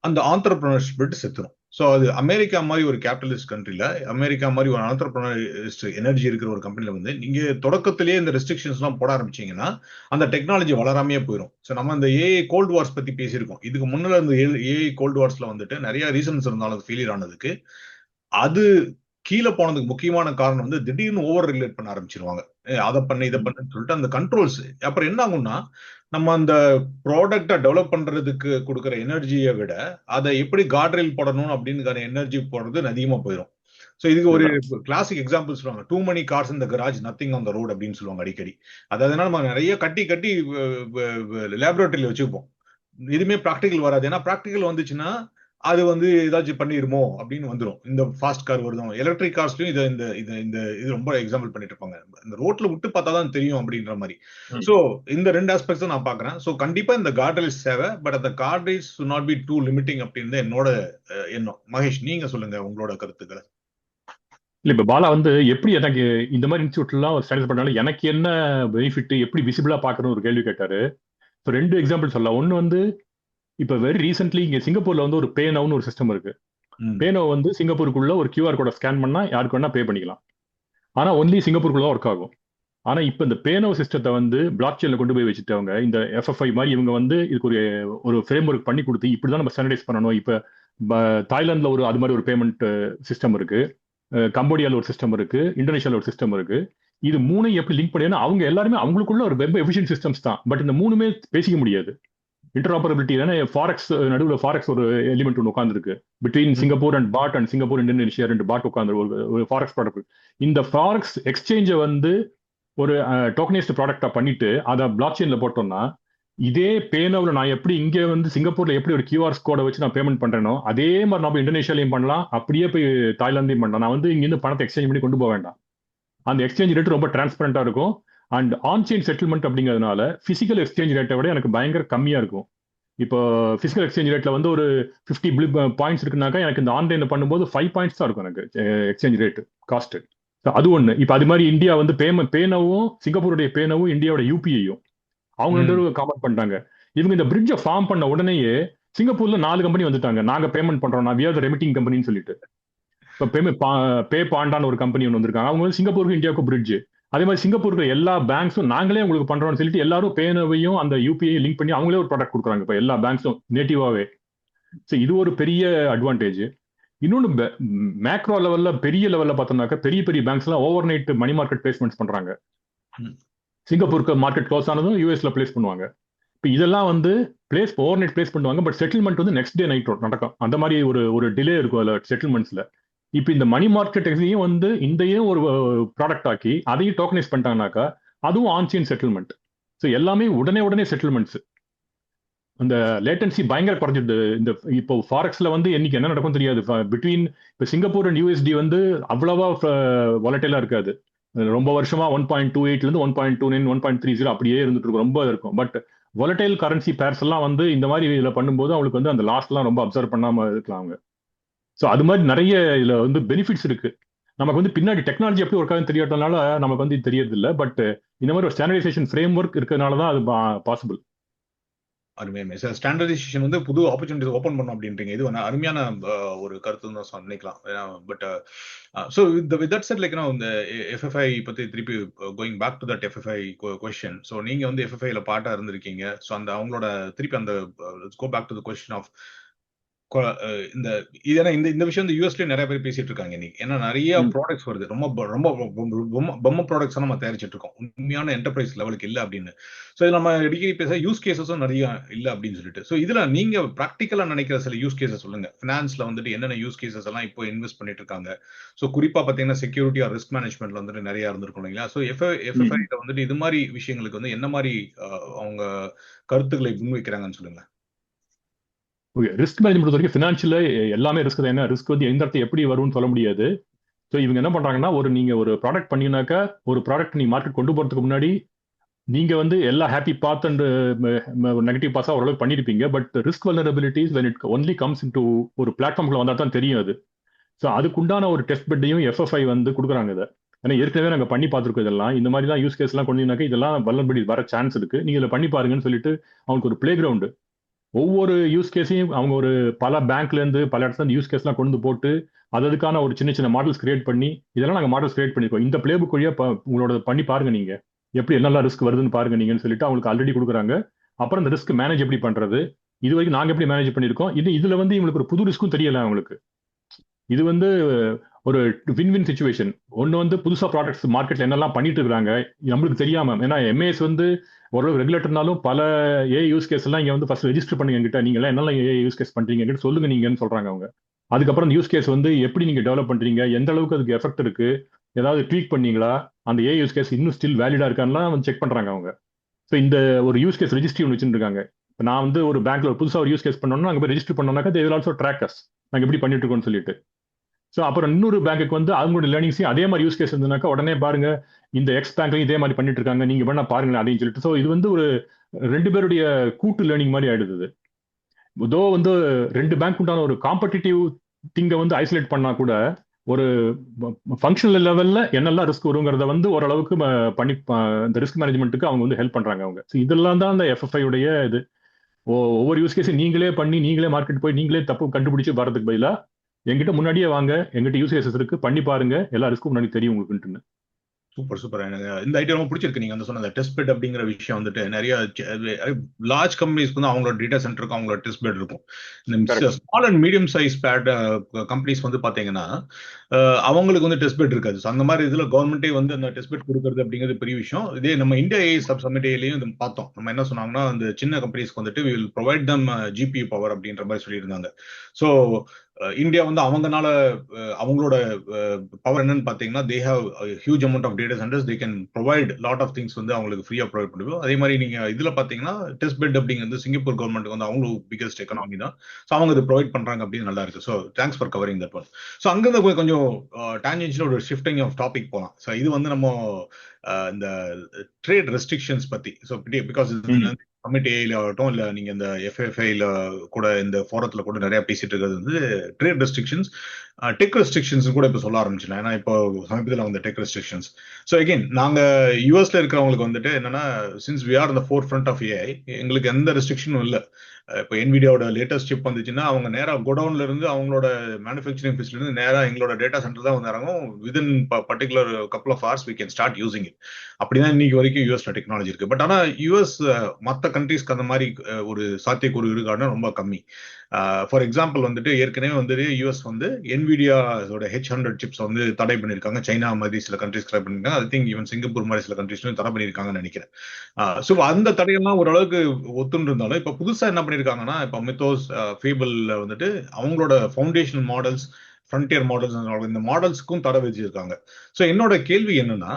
அந்த ஆண்டர்பிரினர்ஷிப் செத்துரும். ஸோ அது அமெரிக்கா மாதிரி ஒரு கேபிட்டலிஸ்ட் கண்ட்ரில, அமெரிக்கா மாதிரி ஒரு ஆண்டர்பிரினரிஸ்ட் எனர்ஜி இருக்கிற ஒரு கம்பெனில வந்து நீங்க தொடக்கத்திலேயே இந்த ரெஸ்ட்ரிக்ஷன்ஸ் எல்லாம் போட ஆரம்பிச்சீங்கன்னா அந்த டெக்னாலஜி வளராமையே போயிடும். ஸோ நம்ம இந்த ஏஐ கோல்டு வார்ஸ் பத்தி பேசியிருக்கோம். இதுக்கு முன்னால இந்த ஏஐ கோல்டு வார்ஸ்ல வந்துட்டு நிறைய ரீசன்ஸ் இருந்தாலும் ஃபெயிலியர் ஆனதுக்கு. அது கீழே போனதுக்கு முக்கியமான காரணம் வந்து திடீர்னு ஓவர் ரெகுலேட் பண்ண ஆரம்பிச்சிருவாங்க. அதை பண்ணு இதை பண்ணுன்னு சொல்லிட்டு அந்த கண்ட்ரோல்ஸ் அப்புறம் என்ன ஆகும்னா நம்ம அந்த ப்ராடக்டை டெவலப் பண்றதுக்கு கொடுக்குற எனர்ஜியை விட அதை எப்படி கார்ட்ரெயில் போடணும் அப்படின்னு எனர்ஜி போடுறது அதிகமா போயிடும். ஸோ இதுக்கு ஒரு கிளாசிக் எக்ஸாம்பிள் சொல்லுவாங்க, two many cars in the garage, nothing on the road அப்படின்னு சொல்லுவாங்க அடிக்கடி. அதனால நம்ம நிறைய கட்டி கட்டி லேபரேட்டரியில வச்சுப்போம், எதுவுமே ப்ராக்டிக்கல் வராது. ஏன்னா ப்ராக்டிக்கல் வந்துச்சுன்னா அது வந்து ஏதாச்சும் பண்ணிடுமோ அப்படின்னு வந்துடும். இந்த ஃபாஸ்ட் கார் வருதும், எலக்ட்ரிக் கார்ஸ்லயும் இதை இந்த இந்த இது ரொம்ப எக்ஸாம்பிள் பண்ணிட்டு இருப்பாங்க. இந்த ரோட்ல விட்டு பார்த்தா தான் தெரியும் அப்படின்ற மாதிரி. ஸோ இந்த ரெண்டு ஆஸ்பெக்ட்ஸ் நான் பாக்குறேன். ஸோ கண்டிப்பா இந்த கார்ட்ரைல்ஸ் தேவை, பட் அந்த கார்ட்ரைல்ஸ் should not be too limiting அப்படின்னு என்னோட எண்ணம். மகேஷ், நீங்க சொல்லுங்க உங்களோட கருத்துக்களை. இல்ல இப்ப பாலா வந்து எப்படி எனக்கு இந்த மாதிரி இன்ஸ்டியூட்லாம் ஸ்டாண்டர்ட் பண்ணாலும் எனக்கு என்ன பெனிஃபிட், எப்படி விசிபிளா பாக்கணும் ஒரு கேள்வி கேட்டாரு. இப்போ 2 எக்ஸாம்பிள் சொல்லலாம். ஒன்னு வந்து இப்ப வெரி ரீசென்ட்லி இங்க சிங்கப்பூர்ல வந்து ஒரு பேனோன்னு ஒரு சிஸ்டம் இருக்கு. பேனோ வந்து சிங்கப்பூருக்குள்ள ஒரு கியூஆர் கோட ஸ்கேன் பண்ணா யாருக்கு வேணா பே பண்ணிக்கலாம். ஆனா ஒன்லி சிங்கப்பூருக்குள்ள ஒர்க் ஆகும். ஆனா இப்ப இந்த பேனோ சிஸ்டத்தை வந்து பிளாக் செயின்ல கொண்டு போய் வச்சுட்டவங்க இந்த எஃப்எஃப்ஐ மாதிரி இவங்க வந்து இதுக்கு ஒரு ஃப்ரேம் ஒர்க் பண்ணி கொடுத்து இப்படிதான் நம்ம ஸ்டாண்டர்டைஸ் பண்ணணும். இப்ப தாய்லாந்துல அது மாதிரி ஒரு பேமெண்ட் சிஸ்டம் இருக்கு, கம்போடியால ஒரு சிஸ்டம் இருக்கு, இந்தோனேஷியால ஒரு சிஸ்டம் இருக்கு. இது மூணையும் எப்படி லிங்க் பண்ணி, அவங்க எல்லாருமே அவங்களுக்குள்ள ஒரு வெப் எஃபிஷியன்ட் சிஸ்டம்ஸ் தான். பட் இந்த மூணுமே பேசிக்க முடியாது. இன்டர்ஆப்பரபிலிட்டி தானே ஃபாரெக்ஸ் நடுவில் ஃபாரெக்ஸ் ஒரு எலிமெண்ட் ஒன்று உட்காந்துருக்கு. பிட்வீன் சிங்கப்பூர் அண்ட் பாட் அண்ட் சிங்கப்பூர் இந்தோனேஷியா 2 பாட் உட்காந்து ஒரு ஃபாரெக்ஸ் ப்ராடக்ட். இந்த ஃபாரெக்ஸ் எக்ஸ்சேஞ்சை வந்து ஒரு டோக்கனைஸ்டு ப்ராடக்டா பண்ணிட்டு அதை பிளாக் செயின்ல போட்டோம்னா இதே பேனோவில் நான் எப்படி இங்கே வந்து சிங்கப்பூர்ல எப்படி ஒரு கியூஆர் கோடை வச்சு நான் பேமெண்ட் பண்றேனோ அதே மாதிரி நம்ம இந்தோனேஷியாலையும் பண்ணலாம், அப்படியே போய் தாய்லாந்தையும் பண்ணலாம். நான் வந்து இங்கிருந்து பணத்தை எக்ஸ்சேஞ்ச் பண்ணி கொண்டு போக வேண்டாம். அந்த எக்ஸ்சேஞ்ச் ரேட் ரொம்ப டிரான்ஸ்பரண்டா இருக்கும். அண்ட் ஆன் செயின் செட்டில்மெண்ட் அப்படிங்கிறதுனால பிசிக்கல் எக்ஸ்சேஞ்ச் ரேட்டை விட எனக்கு பயங்கர கம்மியா இருக்கும். இப்போ பிசிக்கல் எக்ஸ்சேஞ்ச் ரேட்ல வந்து ஒரு 50 பாயிண்ட்ஸ் இருக்குனாக்கா எனக்கு இந்த ஆன்லைன்ல பண்ணும்போது 5 பாயிண்ட்ஸ் தான் இருக்கும் எனக்கு எக்ஸ்சேஞ்ச் ரேட் காஸ்ட். அது ஒண்ணு. இப்போ அது மாதிரி இந்தியா வந்து பேனவும் சிங்கப்பூருடைய பேனவும் இந்தியாவோட யூபிஐயும் அவங்க 2 பேரும் காமெண்ட் பண்ணிட்டாங்க. இவங்க இந்த பிரிட்ஜை ஃபார்ம் பண்ண உடனேயே சிங்கப்பூர்ல 4 கம்பெனி வந்துட்டாங்க, நாங்க பேமெண்ட் பண்றோம், நான் வியர் ரெமிட்டிங் கம்பெனின்னு சொல்லிட்டு. இப்போ பே பாண்டான ஒரு கம்பெனி ஒன்று வந்திருக்காங்க, அவங்க வந்து சிங்கப்பூருக்கு இந்தியாவுக்கு பிரிட்ஜ். அதே மாதிரி சிங்கப்பூருக்கு எல்லா பேங்க்ஸும் நாங்களே உங்களுக்கு பண்றோம்னு சொல்லிட்டு எல்லாரும் பேனவையும் அந்த யூபிஐ லிங்க் பண்ணி அவங்களே ஒரு ப்ராடக்ட் கொடுக்குறாங்க இப்போ எல்லா பேங்க்ஸும் நேட்டிவாவே. ஸோ இது ஒரு பெரிய அட்வான்டேஜ். இன்னொன்று மேக்ரோ லெவல்ல பெரிய லெவல்ல பார்த்தோம்னாக்கா பெரிய பெரிய பேங்க்ஸ் எல்லாம் overnight money market placements பண்றாங்க. சிங்கப்பூருக்கு மார்க்கெட் க்ளோஸ் ஆனதும் யூஎஸ்ல பிளேஸ் பண்ணுவாங்க. இப்போ இதெல்லாம் வந்து ஓவர் நைட் பிளேஸ் பண்ணுவாங்க, பட் செட்டில்மெண்ட் வந்து நெக்ஸ்ட் டே நைட் நடக்கும். அந்த மாதிரி ஒரு டிலே இருக்கும் அதில் செட்டில்மெண்ட்ஸ்ல. இப்போ இந்த மணி மார்க்கெட்டையும் வந்து இதையும் ஒரு ப்ராடக்ட் ஆக்கி அதையும் டோக்கனைஸ் பண்ணிட்டாங்கனாக்கா அதுவும் ஆன் செயின் செட்டில்மெண்ட். ஸோ எல்லாமே உடனே செட்டில்மெண்ட்ஸ். அந்த லேட்டன்சி பயங்கர குறைஞ்சிடுது. இந்த இப்போ ஃபாரெக்ஸ்ல வந்து என்னைக்கு என்ன நடக்கும் தெரியாது. பிட்வீன் இப்போ சிங்கப்பூர் அண்ட் யூஎஸ்டி வந்து அவ்வளவா வாலட்டைலா இருக்காது. ரொம்ப வருஷமா 1.28 1.29 1.30 அப்படியே இருந்துட்டு இருக்கும், ரொம்ப இருக்கும். பட் வாலட்டைல் கரன்சி பேர்ஸ் எல்லாம் வந்து இந்த மாதிரி இதுல பண்ணும்போது அவங்களுக்கு வந்து அந்த லாஸ்ட் எல்லாம் ரொம்ப அப்சர்வ் பண்ணாம இருக்கலாம் அவங்க. ஸோ அது மாதிரி நிறைய இதுல வந்து பெனிஃபிட்ஸ் இருக்கு. நமக்கு வந்து பின்னாடி டெக்னாலஜி எப்படி ஒர்க் ஆகுதுன்னு தெரியாதனால நமக்கு வந்து தெரியறது இல்லை. பட் இந்த மாதிரி ஒரு ஸ்டாண்டர்டைசேஷன் ஃப்ரேம் ஒர்க் இருக்கிறதுனால தான் அது பாசிபிள். அருமையான சார், ஸ்டாண்டர்டைசேஷன் வந்து புது ஆப்பர்ச்சுனிட்டி ஓப்பன் பண்ணும் அப்படின்றீங்க. இது வந்து அருமையான ஒரு கருத்து தான் நினைக்கலாம். But so with that said like இந்த எஃப்எஃப்ஐ பத்தி திருப்பி going back to that FFI question. So நீங்க வந்து எஃப்எஃப்ஐல பார்ட்டா இருந்திருக்கீங்க. ஸோ அந்த அவங்களோட திருப்பி அந்த go back to the question of இந்த விஷயம் வந்து யூஎஸ்லயே நிறைய பேர் பேசிட்டு இருக்காங்க இன்னைக்கு. ஏன்னா நிறைய ப்ராடக்ட்ஸ் வருது, ரொம்ப ரொம்ப பொம்மை ப்ராடக்ட்ஸ் நம்ம தயாரிச்சுட்டு இருக்கோம், உண்மையான என்டர்பிரைஸ் லெவலுக்கு இல்லை அப்படின்னு. ஸோ இது நம்ம அடிக்கடி பேச யூஸ் கேசஸும் நிறைய இல்லை அப்படின்னு சொல்லிட்டு. ஸோ இதுல நீங்க ப்ராக்டிக்கலா நினைக்கிற சில யூஸ் கேசஸ் சொல்லுங்க. ஃபினான்ஸ்ல வந்துட்டு என்னென்ன யூஸ் கேசஸ் எல்லாம் இப்போ இன்வெஸ்ட் பண்ணிட்டு இருக்காங்க. ஸோ குறிப்பா பாத்தீங்கன்னா செக்யூரிட்டி ஆர் ரிஸ்க் மேனேஜ்மெண்ட்ல வந்துட்டு நிறைய இருந்திருக்கும் இல்லைங்களா. ஸோ எஃப்எஃப்ஐல வந்துட்டு இது மாதிரி விஷயங்களுக்கு வந்து என்ன மாதிரி அவங்க கருத்துக்களை முன்வைக்கிறாங்கன்னு சொல்லுங்க. ரிஸ்க் மேனேஜ்மெண்ட் வரைக்கும் ஃபினான்ஷியல எல்லாமே ரிஸ்க் தான். என்ன ரிஸ்க் வந்து எந்த இடத்துல எப்படி வரும்னு சொல்ல முடியாது. ஸோ இவங்க என்ன பண்றாங்கன்னா நீங்க ஒரு ப்ராடக்ட் பண்ணீங்கன்னாக்கா ஒரு ப்ராடக்ட் நீங்க மார்க்கெட் கொண்டு போறதுக்கு முன்னாடி நீங்க வந்து எல்லா ஹாப்பி பாத் அண்ட் நெகட்டிவ் பாஸா ஓரளவுக்கு பண்ணிருப்பீங்க. But risk vulnerabilities when it only comes into ஒரு பிளாட்ஃபார்ம்ல வந்தா தான் தெரியும் அது. ஸோ அதுக்குண்டான ஒரு டெஸ்ட் பெட்டையும் எஃப்எஃப்ஐ வந்து கொடுக்குறாங்க. இதை ஏன்னா ஏற்கனவே நாங்கள் பண்ணி பார்த்துருக்கோம். இதெல்லாம் இந்த மாதிரி தான் யூஸ் கேஸ் எல்லாம் கொண்டீங்கன்னாக்கா இதெல்லாம் வல்னரபிலிட்டி வர சான்ஸ் இருக்கு, நீங்க இதில் பண்ணி பாருங்கன்னு சொல்லிட்டு அவங்களுக்கு ஒரு பிளே கிரவுண்டு. ஒவ்வொரு யூஸ் கேஸையும் அவங்க ஒரு பல பேங்க்ல இருந்து பல இடத்துல இருந்து யூஸ் கேஸ்லாம் கொண்டு போட்டு அதுக்கான ஒரு சின்ன சின்ன மாடல்ஸ் கிரியேட் பண்ணி இதெல்லாம் நாங்கள் மாடல்ஸ் கிரியேட் பண்ணிருக்கோம். இந்த பிளே புக் வழியா உங்களோட பண்ணி பாருங்க, நீங்க எப்படி என்னெல்லாம் ரிஸ்க் வருதுன்னு பாருங்க நீங்கன்னு சொல்லிட்டு அவங்களுக்கு ஆல்ரெடி கொடுக்குறாங்க. அப்புறம் இந்த ரிஸ்க் மேனேஜ் எப்படி பண்றது, இது வரைக்கும் நாங்கள் எப்படி மேனேஜ் பண்ணியிருக்கோம். இதுல வந்து இவங்களுக்கு ஒரு புது ரிஸ்க்கும் தெரியல அவங்களுக்கு. இது வந்து ஒரு வின் சுச்சுவேஷன். ஒன்று வந்து புதுசாக ப்ராடக்ட்ஸ் மார்க்கெட்ல என்னெல்லாம் பண்ணிட்டு இருக்காங்க நம்மளுக்கு தெரியாம. ஏன்னா எம்ஏஎஸ் வந்து ஓரளவு ரெகுலேட்டர்னாலும் பல ஏஐ யூஸ் கேஸ் எல்லாம் இங்க வந்து ஃபர்ஸ்ட் ரெஜிஸ்டர் பண்ணுங்க என்கிட்ட, நீங்க எல்லாம் என்னெல்லாம் ஏஐ யூஸ் கேஸ் பண்றீங்க என்கிட்ட சொல்லுங்க நீங்கன்னு சொல்றாங்க அவங்க. அதுக்கப்புறம் அந்த யூஸ் கேஸ் வந்து எப்படி நீங்க டெவலப் பண்றீங்க, எந்த அளவுக்கு அதுக்கு எஃபெக்ட் இருக்கு, ஏதாவது ட்வீக் பண்ணீங்களா, அந்த ஏஐ யூஸ் கேஸ் இன்னும் ஸ்டில் வேலிடா இருக்கான்லாம் வந்து செக் பண்றாங்க அவங்க. ஸோ இந்த ஒரு யூஸ் கேஸ் ரெஜிஸ்ட்ரி ஒன்று வச்சுருக்காங்க. இப்போ நான் வந்து ஒரு பேங்க்ல ஒரு புதுசாக ஒரு யூஸ் கேஸ் பண்ணோம்னா அங்கே போய் ரெஜிஸ்டர் பண்ணோம்னாக்கா தே வில் ஆல்சோ ட்ராக்கர்ஸ் நாங்கள் எப்படி பண்ணிட்டு இருக்கோம்னு சொல்லிட்டு. ஸோ அப்புறம் இன்னொரு பேங்க்குக்கு வந்து அவங்களோட லேர்னிங்ஸையும் அதே மாதிரி யூஸ் கேஸ் இருந்ததுனாக்கா உடனே பாருங்க இந்த எக்ஸ் பேங்க்லையும் இதே மாதிரி பண்ணிட்டு இருக்காங்க, நீங்க வேணா பாருங்களேன் அதையும் சொல்லிட்டு. ஸோ இது வந்து ஒரு ரெண்டு பேருடைய கூட்டு லேர்னிங் மாதிரி ஆயிடுது. இதோ வந்து ரெண்டு பேங்க் உண்டான ஒரு காம்படிட்டிவ் திங்கை வந்து ஐசோலேட் பண்ணா கூட ஒரு ஃபங்க்ஷனல் லெவல்ல என்னெல்லாம் ரிஸ்க் வருங்கிறத வந்து ஓரளவுக்கு பண்ணி இந்த ரிஸ்க் மேனேஜ்மெண்ட்டுக்கு அவங்க வந்து ஹெல்ப் பண்றாங்க அவங்க. ஸோ இதெல்லாம் தான் அந்த எஃப்எஃப்ஐ உடைய இது. ஒவ்வொரு யூஸ் கேஸையும் நீங்களே பண்ணி நீங்களே மார்க்கெட் போய் நீங்களே தப்பு கண்டுபிடிச்சு வரதுக்கு பதிலா எங்கிட்ட முன்னாடியே வாங்க, எங்கிட்ட யூஸ் கேசஸ் இருக்கு, பண்ணி பாருங்க, எல்லா ரிஸ்க்கும் முன்னாடி தெரியும் உங்களுக்கு. Super super. எனக்கு இந்த ஐடியா ரொம்ப பிடிச்சிருக்கு. நீங்க வந்து சொன்ன டெஸ்ட் பெட் அப்படிங்கிற விஷயம் வந்துட்டு நிறைய லார்ஜ் கம்பெனிஸ்க்கு வந்து அவங்களோட டேட்டா சென்டருக்கு அவங்களோட டெஸ்ட் பெட் இருக்கும். இந்த small and medium size pad companies வந்து பாத்தீங்கன்னா அவங்களுக்கு வந்து டெஸ்ட் பெட் இருக்காது. அந்த மாதிரி இதுல கவர்மெண்டே வந்து அந்த டெஸ்ட் பெட் கொடுக்கறது அப்படிங்கிறது பெரிய விஷயம். இதே நம்ம இந்தியா ஏஐ சமிட் ஏலையும் பார்த்தோம். நம்ம என்ன சொன்னாங்கன்னா அந்த சின்ன கம்பெனிஸ்க்கு வந்துட்டு we will provide them GPU power அப்படின்ற மாதிரி சொல்லியிருந்தாங்க. ஸோ இந்தியா வந்து அவங்கனால அவங்களோட பவர் என்னன்னு பாத்தீங்கன்னா they have a huge amount of data centers, they can provide lot of things வந்து அவங்களுக்கு ஃப்ரீயா ப்ரொவைட் பண்ணுவோம். அதே மாதிரி நீங்க இதுல பாத்தீங்கன்னா டெஸ்ட் பெட் அப்படிங்கிறது சிங்கப்பூர் கவர்மெண்ட் வந்து அவங்களுக்கு பிகஸ்ட் எக்கனாமி தான். ஸோ அவங்க இது ப்ரொவைட் பண்றாங்க அப்படின்னு நல்லா இருக்கு. So thanks for covering that one. So அங்கிருந்து கொஞ்சம் டான்ஜென்ஷியல் ஒரு ஷிஃப்டிங் ஆஃப் டாபிக் போகலாம். ஸோ இது வந்து நம்ம இந்த ட்ரேட் ரெஸ்ட்ரிக்ஷன்ஸ் பத்தி. ஸோ பிகாஸ் சமிட் ஏஐல ஆகட்டும் இல்ல நீங்க இந்த எஃப்எஃப்ஐல கூட இந்த ஃபோரத்துல கூட நிறைய பேசிட்டு இருக்கிறது வந்து ட்ரேட் ரெஸ்ட்ரிக்ஷன்ஸ், டெக் ரெஸ்ட்ரிக்ஷன்ஸ் கூட இப்ப சொல்ல ஆரம்பிச்சிடலாம். ஏன்னா இப்போ சமீபத்தில் வந்து டெக் ரெஸ்ட்ரிக்ஷன்ஸ். ஸோ அகெயின் நாங்க யூஎஸ்ல இருக்கிறவங்களுக்கு வந்துட்டு என்னன்னா சின்ஸ் வி ஆர் இந்த ஃபோர் ஃப்ரண்ட் ஆஃப் ஏஐ எங்களுக்கு எந்த ரெஸ்ட்ரிக்ஷனும் இல்லை. இப்போ என்விடியாவோட லேட்டஸ்ட் சிப் வந்துச்சுன்னா அவங்க நேராக கோடவுன்ல இருந்து அவங்களோட மேனுஃபேக்சரிங் ஃபெசிலிட்டி இருந்து நேராக எங்களோட டேட்டா சென்டர் தான் வந்து இறங்கும். Within particular couple of hours we can start using it. அப்படிதான் இன்னைக்கு வரைக்கும் யூஎஸ்ல டெக்னாலஜி இருக்கு. பட் ஆனால் யூஎஸ் மற்ற கண்ட்ரீஸ்க்கு அந்த மாதிரி ஒரு சாத்தியக்கூறு இருக்கான ரொம்ப கம்மி. ஃபார் எக்ஸாம்பிள் வந்துட்டு ஏற்கனவே வந்துட்டு யூஎஸ் வந்து என்விடியாவோட H100 சிப்ஸ் வந்து தடை பண்ணியிருக்காங்க. சைனா மாதிரி சில கண்ட்ரிஸ் தடை பண்ணிருக்காங்க. ஐ திங்க் ஈவன் சிங்கப்பூர் மாதிரி சில கண்ட்ரிஸ்லையும் தடை பண்ணியிருக்காங்கன்னு நினைக்கிறேன். ஸோ அந்த தடையெல்லாம் ஓரளவுக்கு ஒத்துன்னு இருந்தாலும் இப்போ புதுசா என்ன பண்ணிருக்காங்கன்னா இப்போ மித்தோஸ் ஃபேபிள்ல வந்துட்டு அவங்களோட ஃபவுண்டேஷன் மாடல்ஸ், ஃப்ரண்டியர் மாடல்ஸ், இந்த மாடல்ஸ்க்கும் தடை வச்சிருக்காங்க. ஸோ என்னோட கேள்வி என்னன்னா